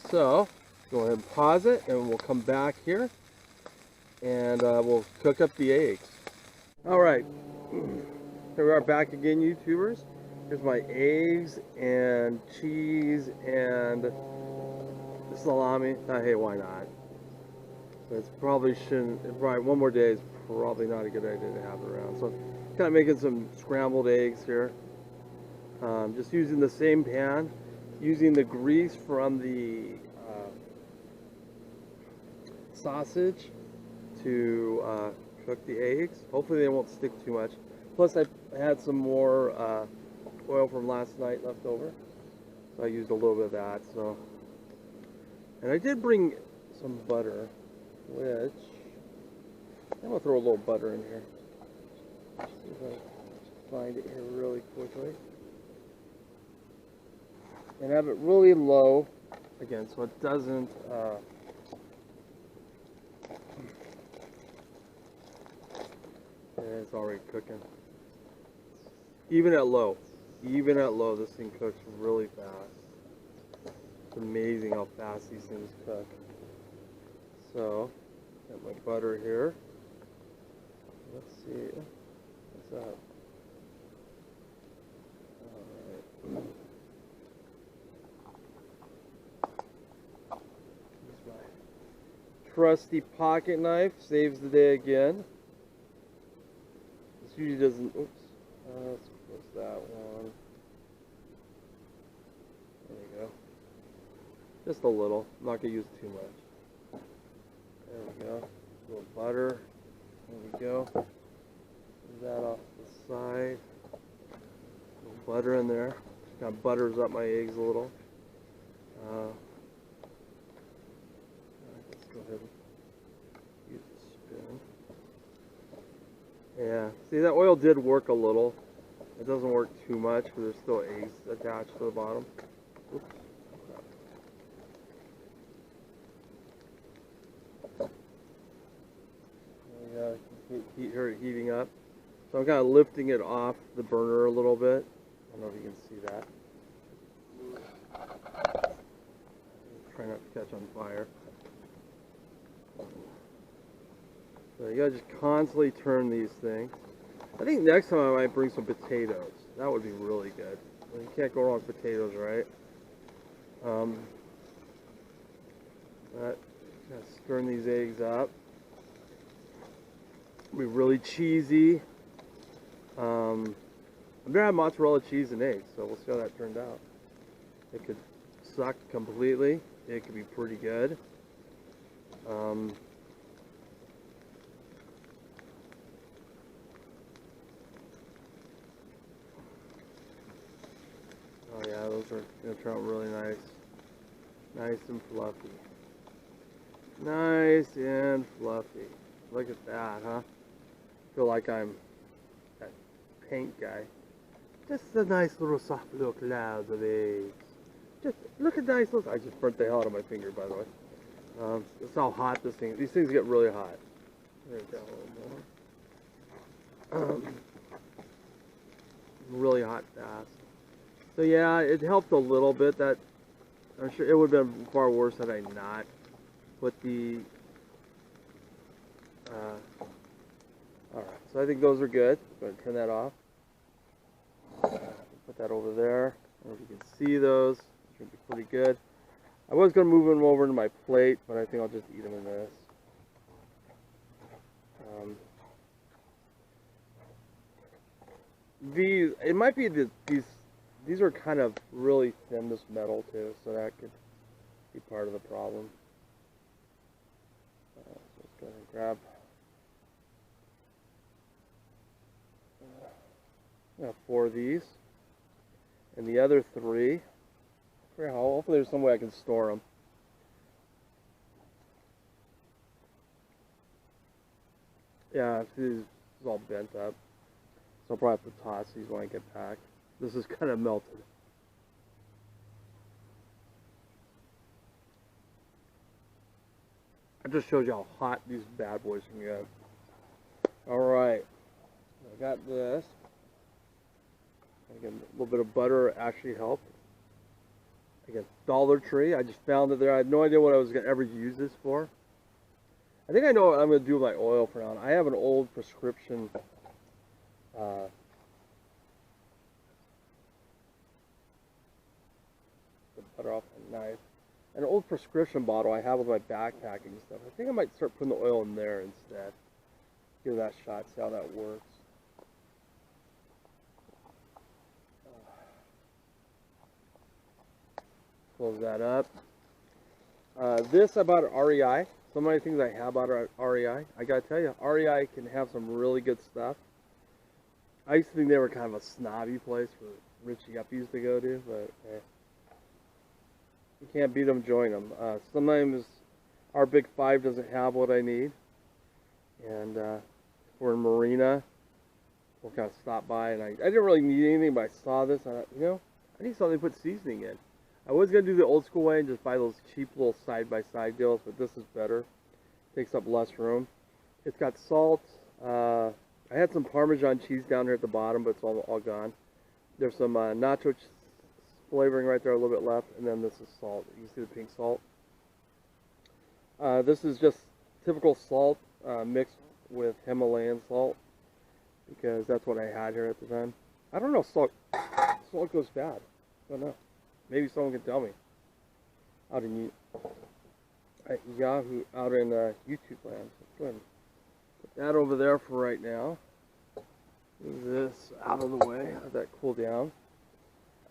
So, go ahead and pause it, and we'll come back here, and we'll cook up the eggs. Alright. Here we are back again, YouTubers. Here's my eggs and cheese and salami. Hey, why not? It's probably one more day is probably not a good idea to have it around. So kind of making some scrambled eggs here. Just using the same pan, using the grease from the sausage to cook the eggs. Hopefully they won't stick too much. Plus I had some more oil from last night left over, so I used a little bit of that. So, and I did bring some butter, which I'm gonna throw a little butter in here. See if I find it here really quickly, and have it really low again, so it doesn't. It's already cooking. Even at low, this thing cooks really fast. It's amazing how fast these things cook. So, got my butter here. Let's see. What's that? Alright. Use my trusty pocket knife. Saves the day again. This usually doesn't. Oops. Let's close that one. There we go. Just a little. I'm not going to use too much. There we go. A little butter. There we go. Move that off to the side. A little butter in there. Kind of butters up my eggs a little. Let's go ahead and use the spoon. Yeah, see, that oil did work a little. It doesn't work too much because there's still eggs attached to the bottom. Oops. Yeah, heating up. So I'm kind of lifting it off the burner a little bit. I don't know if you can see that. Try not to catch on fire. So you gotta just constantly turn these things. I think next time I might bring some potatoes. That would be really good. You can't go wrong with potatoes, right? Stirring these eggs up. It'll be really cheesy. I've never had mozzarella cheese and eggs, so we'll see how that turned out. It could suck completely. It could be pretty good. Oh yeah, those are going to turn out really nice. Nice and fluffy. Nice and fluffy. Look at that, huh? Feel like I'm that paint guy. Just a nice little soft little clouds of eggs. Just look at nice little. I just burnt the hell out of my finger, by the way. That's how hot this thing. These things get really hot. There we go, a little more. Really hot fast. So yeah, it helped a little bit. That I'm sure it would have been far worse had I not put the. All right, so I think those are good. I'm going to turn that off. Put that over there. I don't know if you can see those. Should be pretty good. I was going to move them over to my plate, but I think I'll just eat them in this. It might be that these are kind of really thin, this metal too, so that could be part of the problem. So let's go ahead and grab. I have 4 of these, and the other 3. Hopefully there's some way I can store them. Yeah, this is all bent up, so I'll probably have to toss these when I get back. This is kind of melted. I just showed you how hot these bad boys can get. Alright, I got this. Again, a little bit of butter actually helped. Again, Dollar Tree. I just found it there. I had no idea what I was going to ever use this for. I think I know what I'm going to do with my oil for now. I have an old prescription the butter off my knife. An old prescription bottle I have with my backpacking stuff. I think I might start putting the oil in there instead. Give that a shot, see how that works. Close that up. This I bought at REI. So many things I have bought at REI. I gotta tell you, REI can have some really good stuff. I used to think they were kind of a snobby place for rich yuppies to go to, but you can't beat them, join them. Sometimes our Big Five doesn't have what I need, and if we're in Marina, we'll kind of stop by, and I didn't really need anything, but I saw this, and I thought, you know, I need something to put seasoning in. I was going to do the old school way and just buy those cheap little side-by-side deals, but this is better. Takes up less room. It's got salt. I had some Parmesan cheese down here at the bottom, but it's all gone. There's some nacho flavoring right there, a little bit left, and then this is salt. You can see the pink salt. This is just typical salt mixed with Himalayan salt, because that's what I had here at the time. I don't know, salt goes bad. I don't know. Maybe someone can tell me. Out in Yahoo, out in YouTube land. Let's go ahead and put that over there for right now. Move this out of the way. Let that cool down.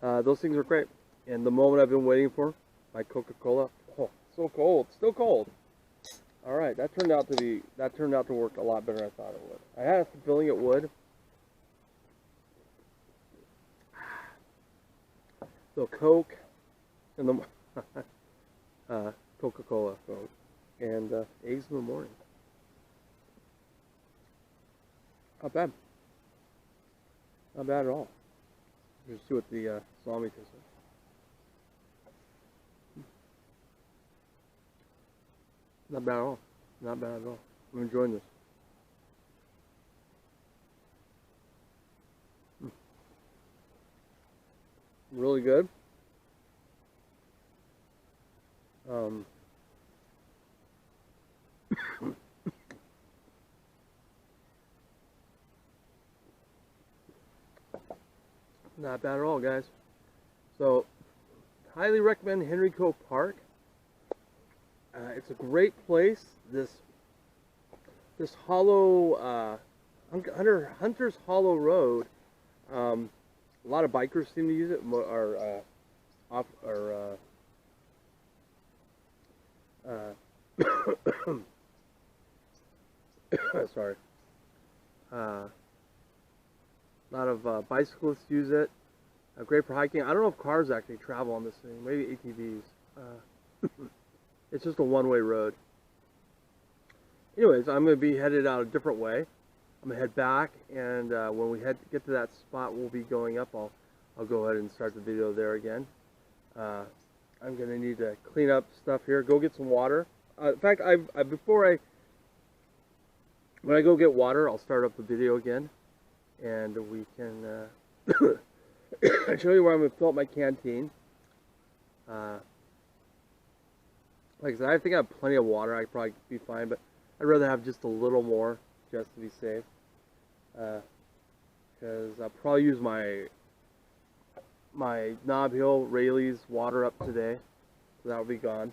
Those things are great. And the moment I've been waiting for, my Coca-Cola. Oh, so cold. Still cold. All right, that turned out to work a lot better than I thought it would. I had a feeling it would. So Coke and the Coca-Cola Coke and eggs in the morning. Not bad. Not bad at all. Let's see what the salami tastes like. Not bad at all. Not bad at all. I'm enjoying this. Really good. Not bad at all, guys. So, highly recommend Henrico Park. It's a great place. This Hallow, Hunter's Hallow Road. A lot of bikers seem to use it. Sorry. A lot of bicyclists use it. Great for hiking. I don't know if cars actually travel on this thing. Maybe ATVs. It's just a one-way road. Anyways, I'm going to be headed out a different way. I'm going to head back, and when we get to that spot we'll be going up, I'll go ahead and start the video there again. I'm going to need to clean up stuff here, go get some water. In fact, when I go get water, I'll start up the video again, and we can show you where I'm going to fill up my canteen. Like I said, I think I have plenty of water. I'd probably be fine, but I'd rather have just a little more just to be safe. Because I'll probably use my Knob Hill Rayleigh's water up today, so that'll be gone.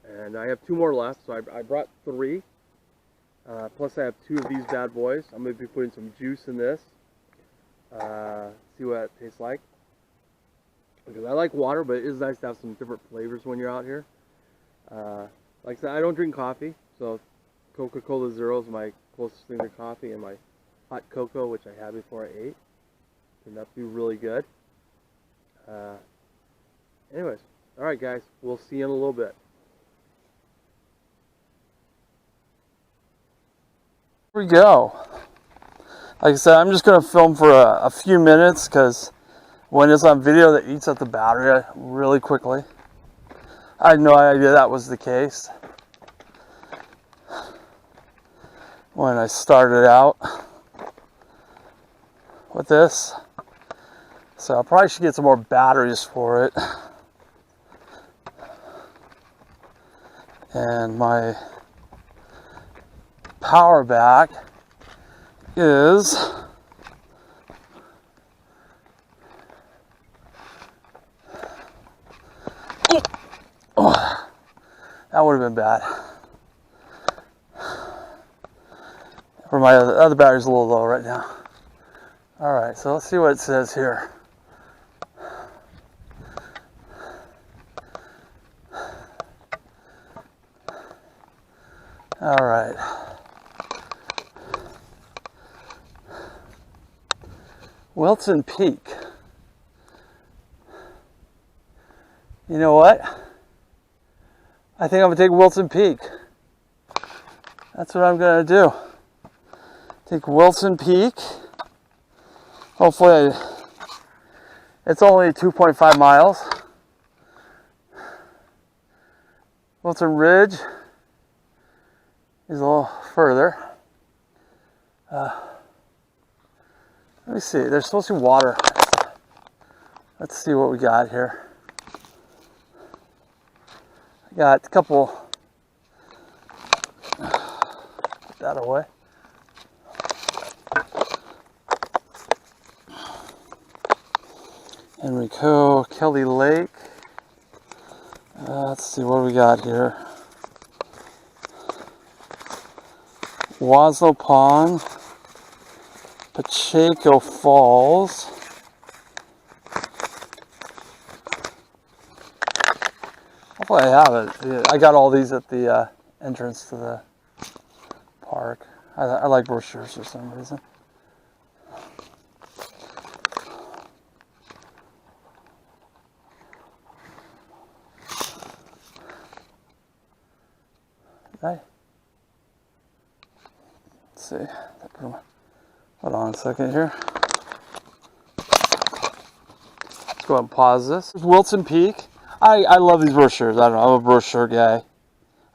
And I have 2 more left, so I brought 3. Plus I have 2 of these bad boys. I'm going to be putting some juice in this. See what it tastes like. Because I like water, but it is nice to have some different flavors when you're out here. Like I said, I don't drink coffee, so Coca-Cola Zero is my closest thing to coffee, and my hot cocoa, which I had before I ate, turned out to be really good. Anyways, alright guys, we'll see you in a little bit. Here we go. Like I said, I'm just going to film for a few minutes, because when it's on video, that eats up the battery really quickly. I had no idea that was the case when I started out with this. So I probably should get some more batteries for it. And my power back is that would have been bad. Or my other battery's a little low right now. Alright, so let's see what it says here. Alright. Wilson Peak. You know what? I think I'm going to take Wilson Peak. That's what I'm going to do. Take Wilson Peak. Hopefully, it's only 2.5 miles. Wilson Ridge is a little further. Let me see. There's supposed to be water. Let's see what we got here. I got a couple that away. Enrico, Kelly Lake. Let's see what we got here. Waslow Pond, Pacheco Falls. Hopefully I have it. I got all these at the entrance to the park. I like brochures for some reason. Hey. Let's see. Hold on a second here. Let's go ahead and pause this. Wilson Peak. I love these brochures. I don't know. I'm a brochure guy.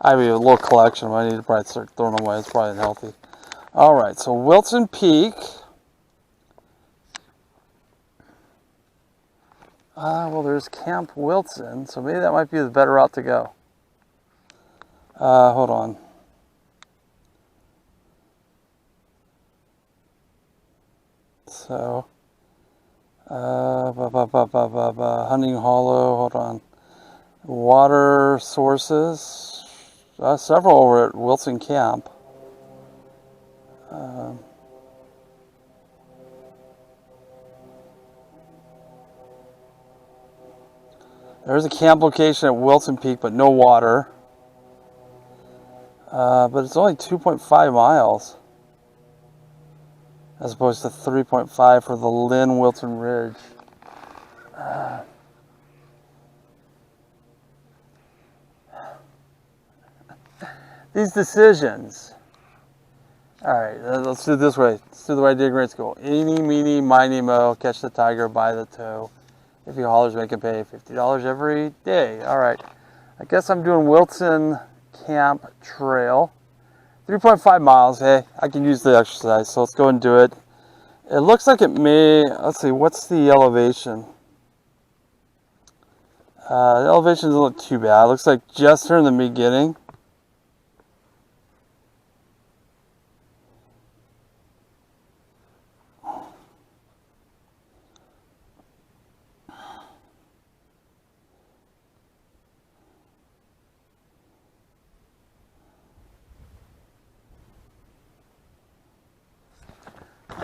I have a little collection. I need to probably start throwing them away. It's probably unhealthy. All right. So Wilson Peak. Well, there's Camp Wilson. So maybe that might be the better route to go. Hold on. So, Hunting Hollow, hold on. Water sources, several over at Wilson Camp. There's a camp location at Wilson Peak, but no water. But it's only 2.5 miles. As opposed to 3.5 for the Lynn Wilton Ridge. These decisions. Alright, let's do it this way. Let's do the right ignorance go. Eeny, meeny, miny, mo, catch the tiger by the toe. If he hollers, make him pay $50 every day. Alright, I guess I'm doing Wilson Camp Trail. 3.5 miles, hey, I can use the exercise, so let's go and do it. It looks like it may, let's see, what's the elevation? The elevation doesn't look too bad. It looks like just here in the beginning.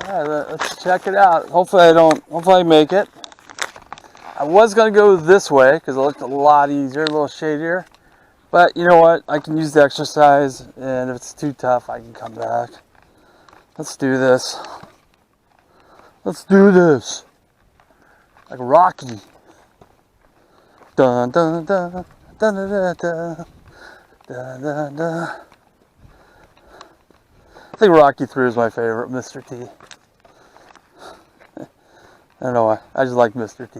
Alright, let's check it out. Hopefully I make it. I was going to go this way because it looked a lot easier, a little shadier. But you know what? I can use the exercise, and if it's too tough, I can come back. Let's do this. Let's do this. Like Rocky. Dun dun dun dun dun dun dun dun dun. I think Rocky 3 is my favorite, Mr. T. I don't know why. I just like Mr. T.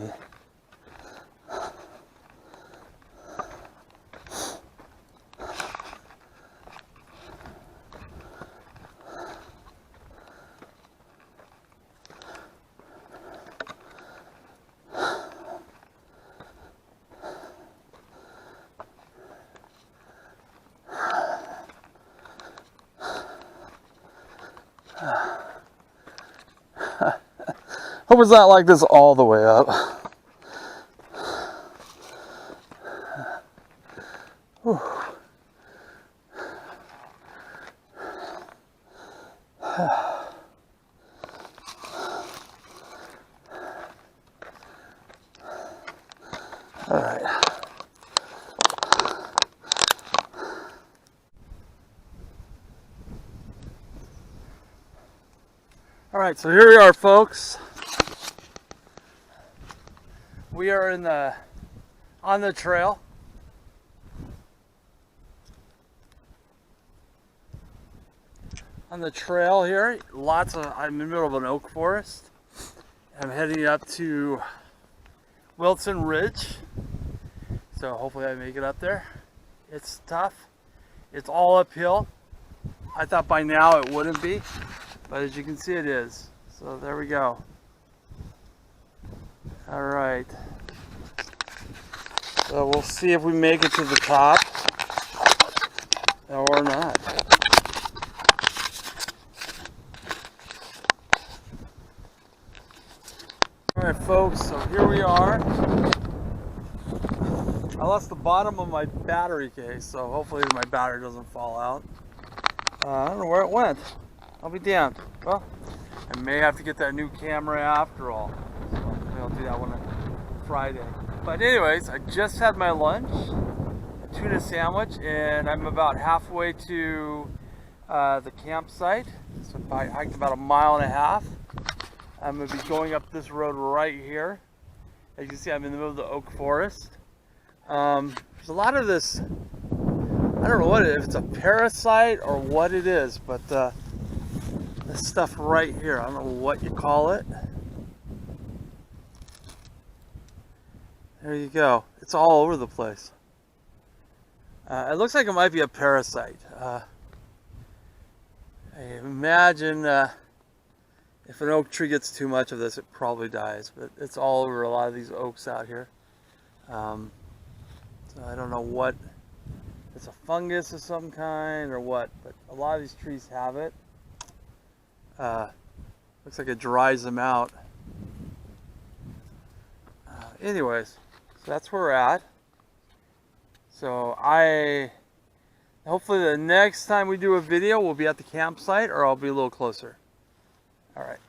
Hope it's not like this all the way up. Whew. All right. All right, so here we are, folks. We are on the trail. On the trail here, I'm in the middle of an oak forest. I'm heading up to Wilson Ridge. So hopefully I make it up there. It's tough. It's all uphill. I thought by now it wouldn't be, but as you can see it is. So there we go. All right. So we'll see if we make it to the top or not. lost the bottom of my battery case, so hopefully my battery doesn't fall out. I don't know where it went. I'll be damned. Well, I may have to get that new camera after all. So maybe I'll do that one on Friday. But anyways, I just had my lunch, a tuna sandwich, and I'm about halfway to the campsite. So I hiked about 1.5 miles. I'm going to be going up this road right here. As you can see, I'm in the middle of the oak forest. There's a lot of this, I don't know what it is, if it's a parasite or what it is, but this stuff right here, I don't know what you call it. There you go. It's all over the place. It looks like it might be a parasite. I imagine if an oak tree gets too much of this, it probably dies, but it's all over a lot of these oaks out here. So I don't know what, it's a fungus of some kind or what, but a lot of these trees have it. Looks like it dries them out. Anyways, so that's where we're at. So hopefully the next time we do a video, we'll be at the campsite or I'll be a little closer. All right.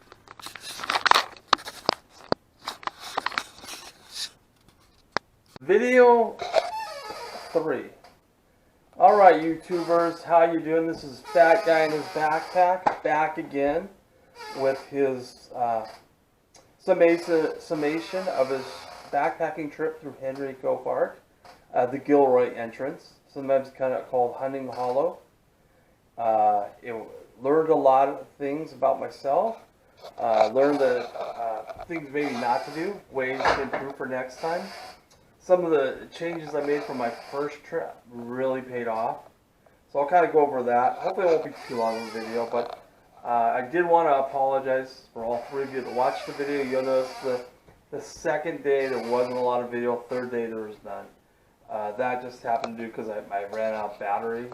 Video 3. All right, YouTubers, how you doing? This is Fat Guy in his backpack, back again with his summation of his backpacking trip through Henrico Park, the Gilroy entrance, sometimes kind of called Hunting Hollow. Learned a lot of things about myself. Learned things maybe not to do, ways to improve for next time. Some of the changes I made from my first trip really paid off. So I'll kind of go over that. Hopefully it won't be too long of a video, but I did want to apologize for all 3 of you that watched the video. You'll notice the second day there wasn't a lot of video, third day there was none. That just happened to do because I ran out of battery.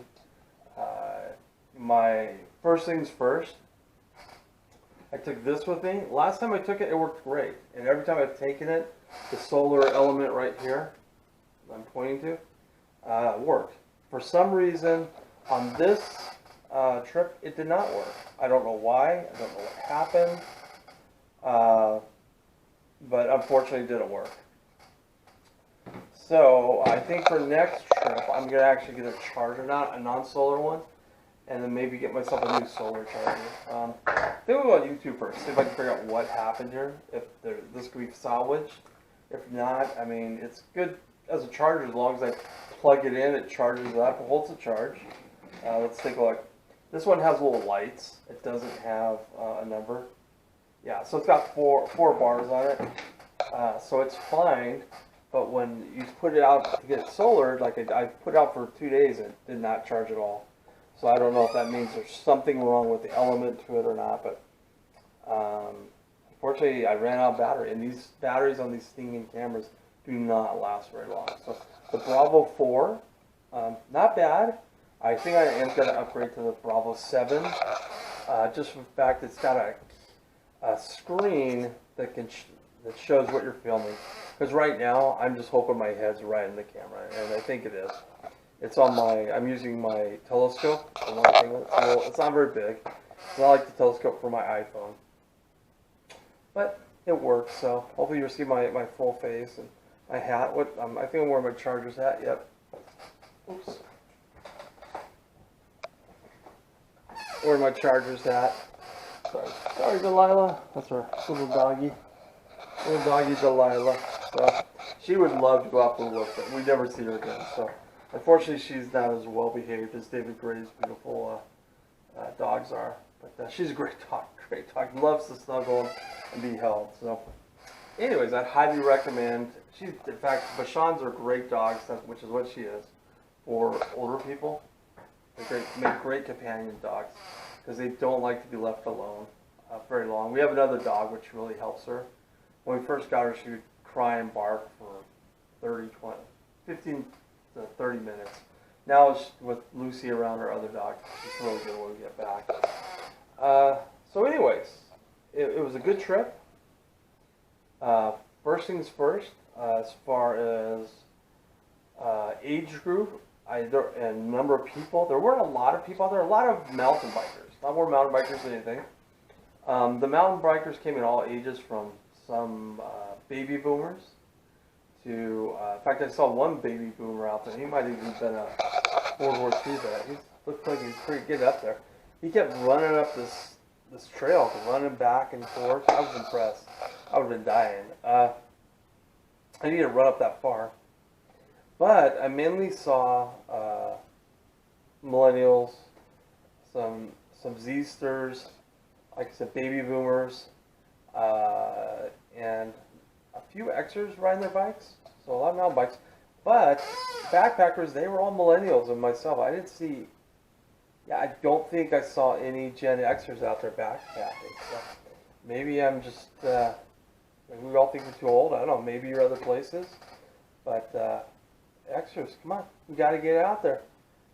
My first things first, I took this with me. Last time I took it, it worked great. And every time I've taken it, the solar element right here, I'm pointing to, worked. For some reason, on this trip, it did not work. I don't know why. I don't know what happened. But unfortunately, it didn't work. So I think for next trip, I'm going to actually get a charger, not a non-solar one, and then maybe get myself a new solar charger. I think we'll go on YouTube first, see if I can figure out what happened here, if this could be salvaged. If not, I mean, it's good as a charger as long as I plug it in, it charges up, it holds the charge. Let's take a look. This one has little lights. It doesn't have a number. Yeah, so it's got four bars on it. So it's fine, but when you put it out to get solar, like I put it out for 2 days, it did not charge at all. So I don't know if that means there's something wrong with the element to it or not, but unfortunately I ran out of battery, and these batteries on these stinging cameras do not last very long. So the Bravo 4, not bad. I think I am going to upgrade to the Bravo 7, just for the fact it's got a screen that that shows what you're filming. Because right now I'm just hoping my head's right in the camera, and I think it is. It's on I'm using my telescope. The one thing it's not very big. It's not like the telescope for my iPhone. But it works, so hopefully you'll see my full face and my hat. I think I'm wearing my Chargers hat. Yep. Oops. Wearing my Chargers hat. Sorry, Delilah. That's our little doggy. Little doggy Delilah. So she would love to go out for a look, but we never see her again. So unfortunately, she's not as well behaved as David Gray's beautiful dogs are. But she's a great dog. Great dog. Loves to snuggle and be held. So, anyways, I'd highly recommend. In fact, Bashans are great dogs, which is what she is, for older people. They make great companion dogs because they don't like to be left alone very long. We have another dog which really helps her. When we first got her, she would cry and bark for 15 to 30 minutes. Now with Lucy around her other dog, she's really good when we get back. So anyways, it was a good trip. First things first, as far as age group, and number of people. There weren't a lot of people out there. A lot of mountain bikers. A lot more mountain bikers than anything. The mountain bikers came in all ages, from some baby boomers to, in fact, I saw one baby boomer out there. He might have even been a World War II vet. He looked like he was pretty good up there. He kept running up this trail, running back and forth. I was impressed. I would have been dying. I didn't run up that far. But I mainly saw millennials, some Z-sters, like I said, baby boomers, and a few Xers riding their bikes. So a lot of mountain bikes. But backpackers, they were all millennials and myself. I didn't see, I don't think I saw any Gen Xers out there backpacking. So maybe I'm just, maybe we all think we're too old. I don't know. Maybe you're other places. But Xers, come on. We got to get out there.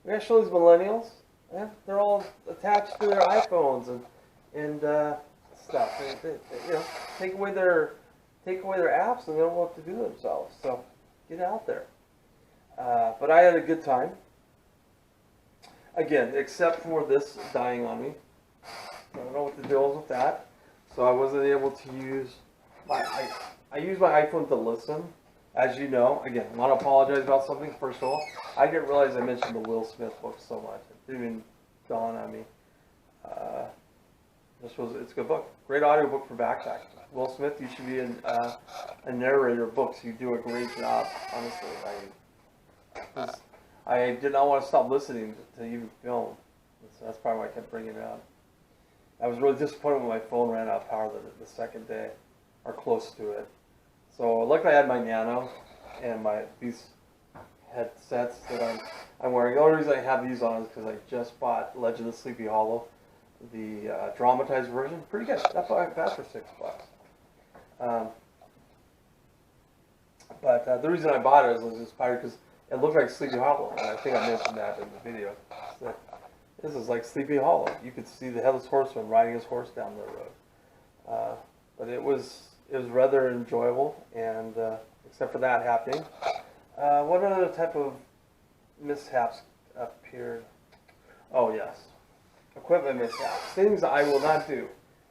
We got to show these millennials. Yeah, they're all attached to their iPhones and stuff. They, take away their apps and they don't know what to do themselves. So get out there. But I had a good time. Again, except for this dying on me. I don't know what the deal is with that. So I wasn't able to use I use my iPhone to listen. As you know, again, I want to apologize about something. First of all, I didn't realize I mentioned the Will Smith book so much. It didn't even dawn on me. It's a good book. Great audiobook for backpacking. Will Smith, you should be a narrator of books. You do a great job, honestly. I did not want to stop listening to you film. So that's probably why I kept bringing it up. I was really disappointed when my phone ran out of power the second day, or close to it. So luckily I had my Nano and these headsets that I'm wearing. The only reason I have these on is because I just bought Legend of Sleepy Hollow, the dramatized version. Pretty good. That's why I got for $6. But the reason I bought it is I was inspired because it looked like Sleepy Hollow, and I think I mentioned that in the video. So this is like Sleepy Hollow. You could see the Headless Horseman riding his horse down the road. But it was rather enjoyable, and except for that happening. What other type of mishaps appeared? Oh yes, equipment mishaps. Things I will not do,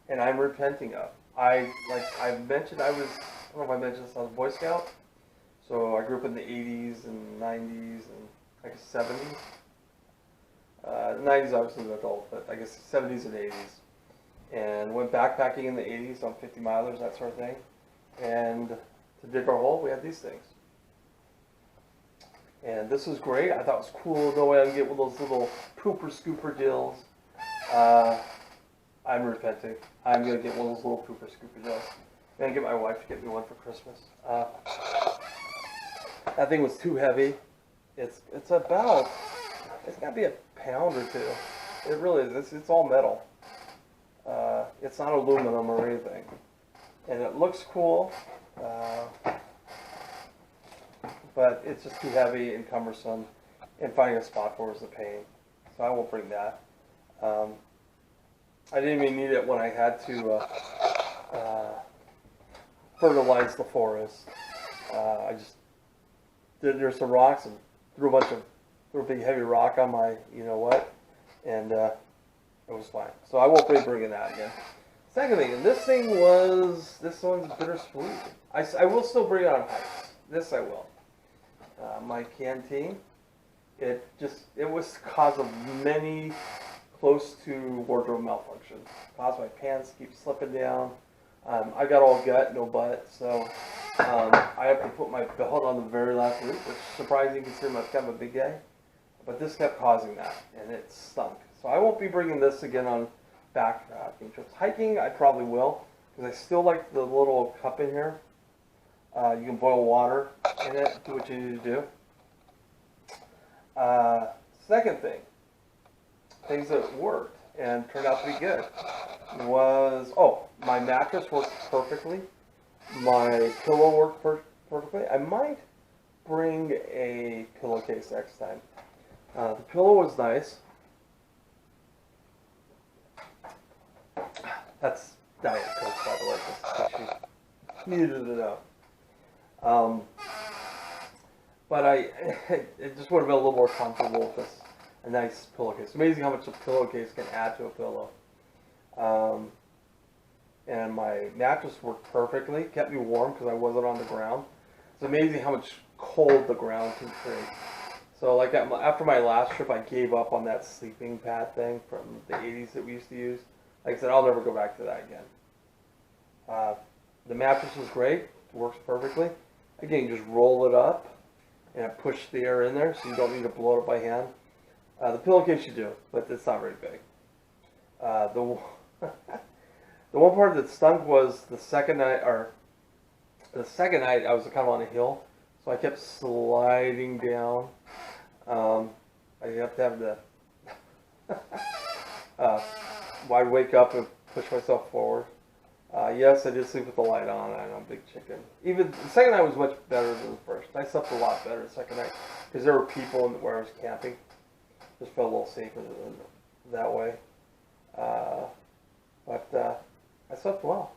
and I'm repenting of. I mentioned, I don't know if I mentioned this, I was a Boy Scout. So I grew up in the 80s and 90s and I guess 70s. The 90s obviously was adult, but I guess 70s and 80s. And went backpacking in the 80s on 50 milers, that sort of thing. And to dig our hole, we had these things. And this was great. I thought it was cool. No way I can get one of those little pooper scooper deals. I'm repenting. I'm going to get one of those little pooper scooper deals. I'm going to get my wife to get me one for Christmas. That thing was too heavy. It's got to be a pound or two. It really is. It's all metal. It's not aluminum or anything. And it looks cool, but it's just too heavy and cumbersome, and finding a spot for it is a pain. So I won't bring that. I didn't even need it when I had to fertilize the forest. I just there's some rocks and threw a big heavy rock on my you-know-what, and it was fine. So I won't be bringing that again. Second thing, and this one's bittersweet. I will still bring it on hikes. This I will. My canteen, it was cause of many close to wardrobe malfunctions. Caused my pants keep slipping down. I got all gut, no butt, so I have to put my belt on the very last loop, which is surprising considering I'm kind of a big guy. But this kept causing that, and it stunk. So I won't be bringing this again on backpacking trips. Hiking, I probably will, because I still like the little cup in here. You can boil water in it, do what you need to do. Second thing, things that worked and turned out to be good was, my mattress worked perfectly. My pillow worked perfectly. I might bring a pillowcase next time. The pillow was nice. That's Diet Coke, by the way, just in case you needed to know. but it just would have been a little more comfortable with this, a nice pillowcase. It's amazing how much a pillowcase can add to a pillow. And my mattress worked perfectly, kept me warm because I wasn't on the ground. It's amazing how much cold the ground can create. So like after my last trip, I gave up on that sleeping pad thing from the 80s that we used to use. Like I said, I'll never go back to that again. The mattress is great, it works perfectly. Again, you just roll it up and push the air in there so you don't need to blow it up by hand. The pillowcase you do, but it's not very big. The one part that stunk was the second night I was kind of on a hill, so I kept sliding down. I have to have the I'd wake up and push myself forward. Yes, I did sleep with the light on. I know, big chicken. Even the second night was much better than the first. I slept a lot better the second night because there were people where I was camping. Just felt a little safer that way. But I slept well.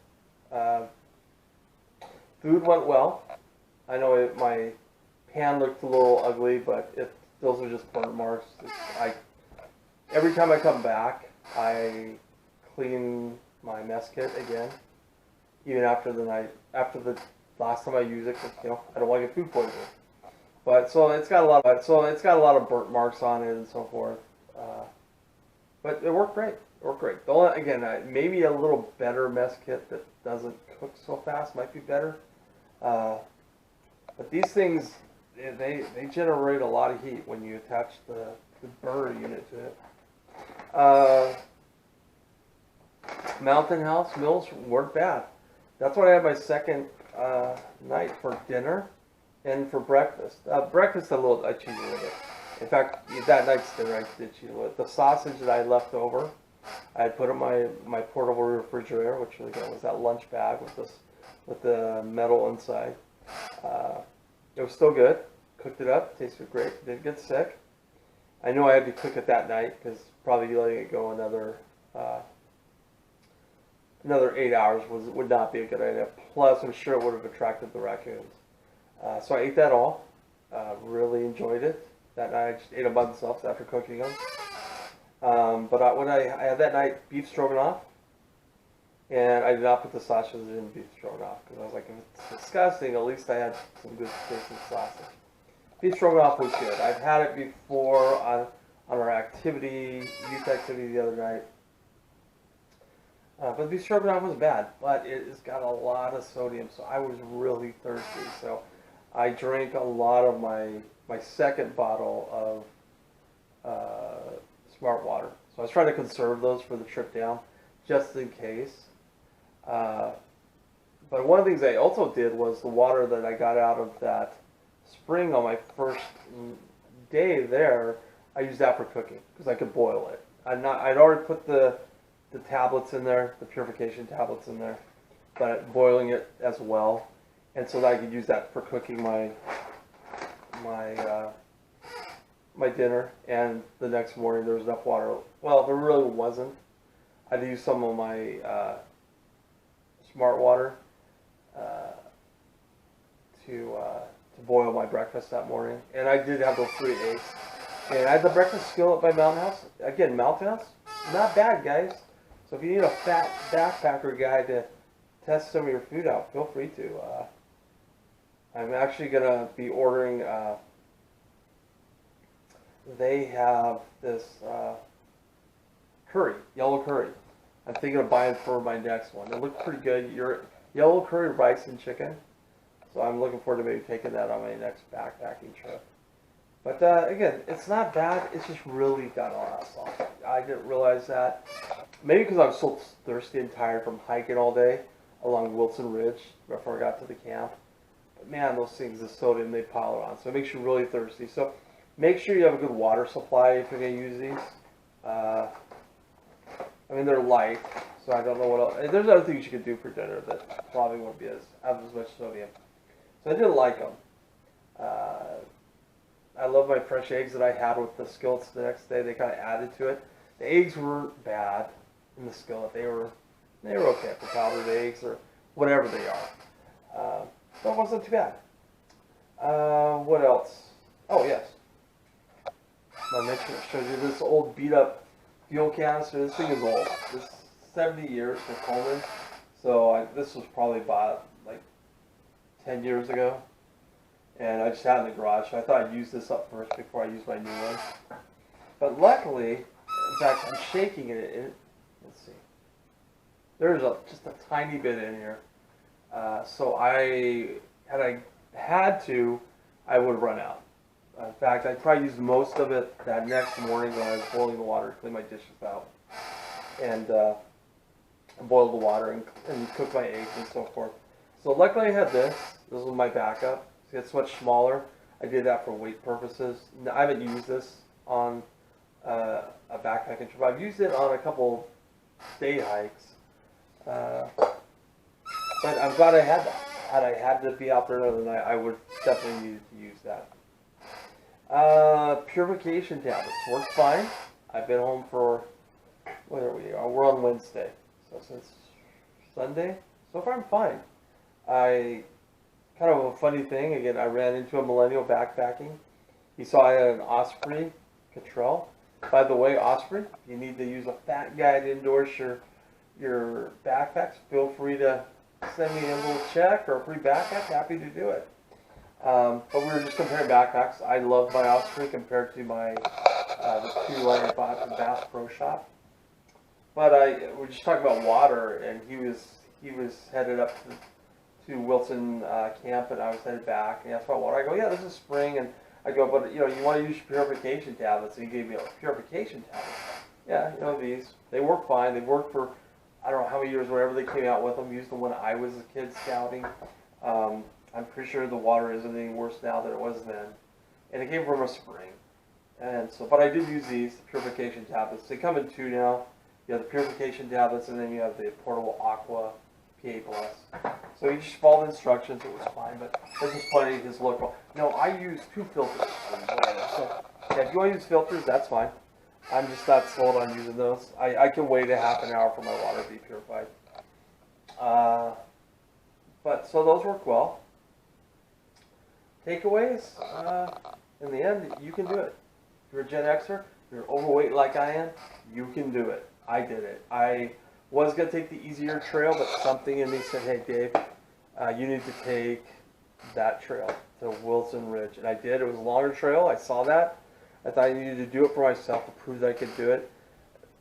Food went well. I know my pan looked a little ugly, but those are just burnt marks. Every time I come back, I clean my mess kit again, even after the last time I use it, because I don't want to get food poisoning. But so it's got a lot of burnt marks on it and so forth. But it worked great. It worked great. Again, maybe a little better mess kit that doesn't cook so fast might be better. But these things, they generate a lot of heat when you attach the burner unit to it. Mountain House meals weren't bad. That's what I had my second night for dinner and for breakfast. Breakfast I cheated with it. In fact, that night's dinner I did cheat with it. The sausage that I left over, I had put in my portable refrigerator, which again was that lunch bag with the metal inside. It was still good. Cooked it up. Tasted great. Didn't get sick. I knew I had to cook it that night because probably letting it go another 8 hours would not be a good idea. Plus, I'm sure it would have attracted the raccoons. So I ate that all. Really enjoyed it. That night I just ate them by themselves after cooking them. But I had that night beef stroganoff, and I did not put the sausages in beef stroganoff because I was like, if it's disgusting, at least I had some good tasting sausage. Beef stroganoff was good. I've had it before on our youth activity the other night. But beef stroganoff was bad, but it has got a lot of sodium, so I was really thirsty. So I drank a lot of my second bottle of Smart Water. So I was trying to conserve those for the trip down, just in case. But one of the things I also did was the water that I got out of that spring on my first day there, I used that for cooking because I could boil it. I'd already put the tablets in there, the purification tablets in there, but boiling it as well, and so that I could use that for cooking my dinner. And the next morning there was enough water. Well, there really wasn't. I'd use some of my Smart Water to boil my breakfast that morning, and I did have those 3 eggs. And I had the breakfast skillet by Mountain House. Again, Mountain House, not bad, guys. So if you need a fat backpacker guy to test some of your food out, feel free to. I'm actually going to be ordering, they have this yellow curry. I'm thinking of buying for my next one. It looked pretty good. Yellow curry rice and chicken. So I'm looking forward to maybe taking that on my next backpacking trip. But again, it's not bad. It's just really got a lot of salt. I didn't realize that. Maybe because I was so thirsty and tired from hiking all day along Wilson Ridge before I got to the camp. But man, those things, the sodium, they pile on. So it makes you really thirsty. So make sure you have a good water supply if you're going to use these. I mean, they're light, so I don't know what else. There's other things you could do for dinner that probably won't have as much sodium. So I didn't like them. I love my fresh eggs that I had with the skillets the next day. They kind of added to it. The eggs weren't bad in the skillet. They were okay for powdered eggs or whatever they are. So it wasn't too bad. What else? Oh, yes. I mentioned, I showed you this old beat up fuel canister. This thing is old. This is 70 years for Coleman. So this was probably bought like 10 years ago. And I just had it in the garage. So I thought I'd use this up first before I use my new one. But luckily, in fact, I'm shaking it. Let's see. There's just a tiny bit in here. So had I had to, I would have run out. In fact, I probably used most of it that next morning when I was boiling the water to clean my dishes out. And boiled the water and cooked my eggs and so forth. So luckily I had this. This was my backup. See, it's much smaller. I did that for weight purposes. I haven't used this on a backpacking trip. I've used it on a couple day hikes. But I'm glad I had that. Had I had to be out there another night, I would definitely need to use that. Purification tablets work fine. I've been home for, where we are? We're on Wednesday, so since Sunday, so far I'm fine. Kind of a funny thing. Again, I ran into a millennial backpacking. He saw I had an Osprey Cottrell. By the way, Osprey, if you need to use a fat guy to endorse your backpacks, feel free to send me a little check or a free backpack. Happy to do it. But we were just comparing backpacks. I love my Osprey compared to my the two I bought at the Bass Pro Shop. But we were just talking about water, and he was headed up to Wilson camp, and I was headed back. And he asked about water. I go, yeah, this is spring, and I go, but you want to use purification tablets. And he gave me a purification tablet. Yeah, these. They work fine. They worked for I don't know how many years, wherever they came out with them. Used them when I was a kid scouting. I'm pretty sure the water isn't any worse now than it was then. And it came from a spring. And so, but I did use these purification tablets. They come in two now. You have the purification tablets, and then you have the portable Aqua PA+. So you just followed the instructions. It was fine, but this is plenty. His local. No, I use 2 filters. So yeah, if you want to use filters, that's fine. I'm just not sold on using those. I can wait a half an hour for my water to be purified. But so those work well. Takeaways, in the end, you can do it. If you're a Gen Xer, if you're overweight like I am, you can do it. I did it. I was going to take the easier trail, but something in me said, hey, Dave, you need to take that trail to Wilson Ridge. And I did. It was a longer trail. I saw that. I thought I needed to do it for myself to prove that I could do it.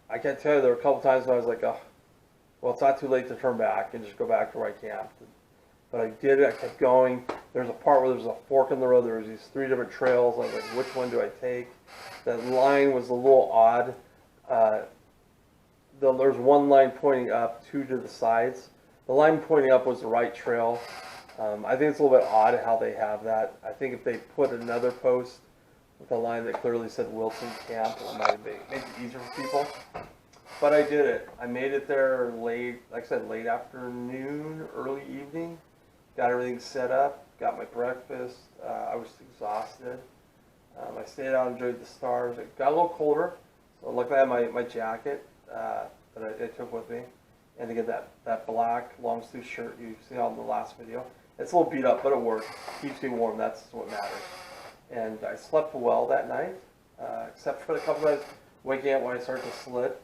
I can't tell you, there were a couple times when I was like, oh, well, it's not too late to turn back and just go back to where I camped. But I did it. I kept going. There's a part where there's a fork in the road. There was these 3 different trails. I was like, which one do I take? That line was a little odd. There's one line pointing up, 2 to the sides. The line pointing up was the right trail. I think it's a little bit odd how they have that. I think if they put another post with a line that clearly said Wilson Camp, it might make it easier for people. But I did it. I made it there late, like I said, late afternoon, early evening. Got everything set up, got my breakfast. I was exhausted. I stayed out and enjoyed the stars. It got a little colder, so luckily I had my jacket that I took with me. And again, that black long sleeve shirt you've seen on the last video. It's a little beat up, but it works. Keeps me warm, that's what matters. And I slept well that night, except for the couple nights waking up when I started to slit.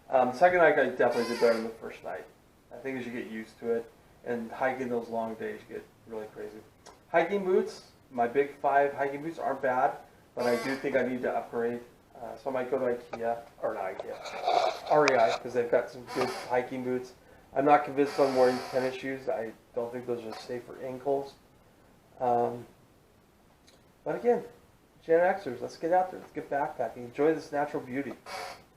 The second night I definitely did better than the first night. I think as you get used to it, and hiking those long days get really crazy. Hiking boots, my big 5 hiking boots aren't bad, but I do think I need to upgrade. So I might go to IKEA, or not IKEA, REI, because they've got some good hiking boots. I'm not convinced on wearing tennis shoes. I don't think those are safe for ankles. But again, Gen Xers, let's get out there. Let's get backpacking. Enjoy this natural beauty.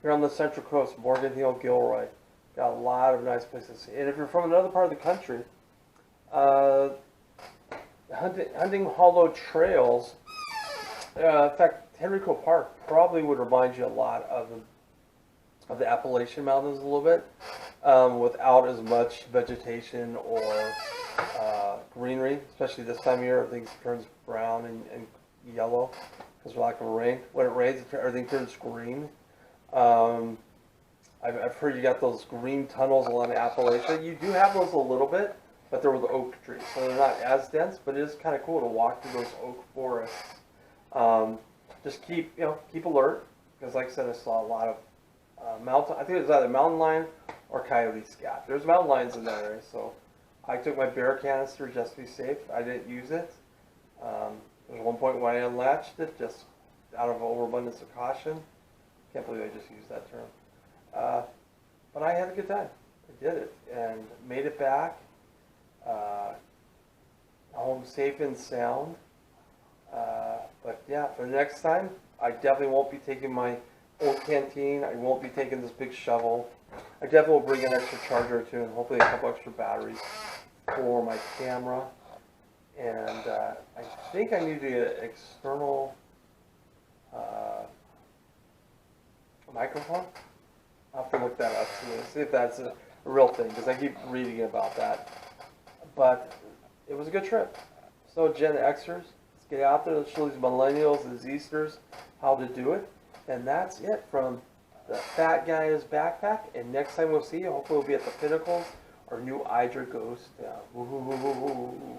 Here on the Central Coast, Morgan Hill, Gilroy. Got a lot of nice places. And if you're from another part of the country, hunting Hallow trails, in fact, Henrico Park probably would remind you a lot of the Appalachian Mountains a little bit, without as much vegetation or greenery, especially this time of year. Everything turns brown and yellow because of lack of rain. When it rains, everything turns green. I've heard you got those green tunnels along Appalachia. You do have those a little bit, but there were the oak trees, so they're not as dense, but it is kind of cool to walk through those oak forests. Just keep alert, because like I said, I saw a lot of mountain. I think it was either mountain lion or coyote scat. There's mountain lions in that area, so I took my bear canister just to be safe. I didn't use it. There's one point when I unlatched it just out of overabundance of caution. Can't believe I just used that term. But I had a good time. I did it and made it back home safe and sound. But yeah, for the next time, I definitely won't be taking my old canteen. I won't be taking this big shovel. I definitely will bring an extra charger or two and hopefully a couple extra batteries for my camera. And I think I need to get an external microphone. I'll have to look that up, see if that's a real thing, because I keep reading about that. But it was a good trip. So Gen Xers, let's get out there, let's show these millennials and Zsters how to do it. And that's it from the Fat Guy's Backpack. And next time we'll see you, hopefully we'll be at the Pinnacles, our new Hydra goes down. Woo-hoo-hoo-hoo-hoo.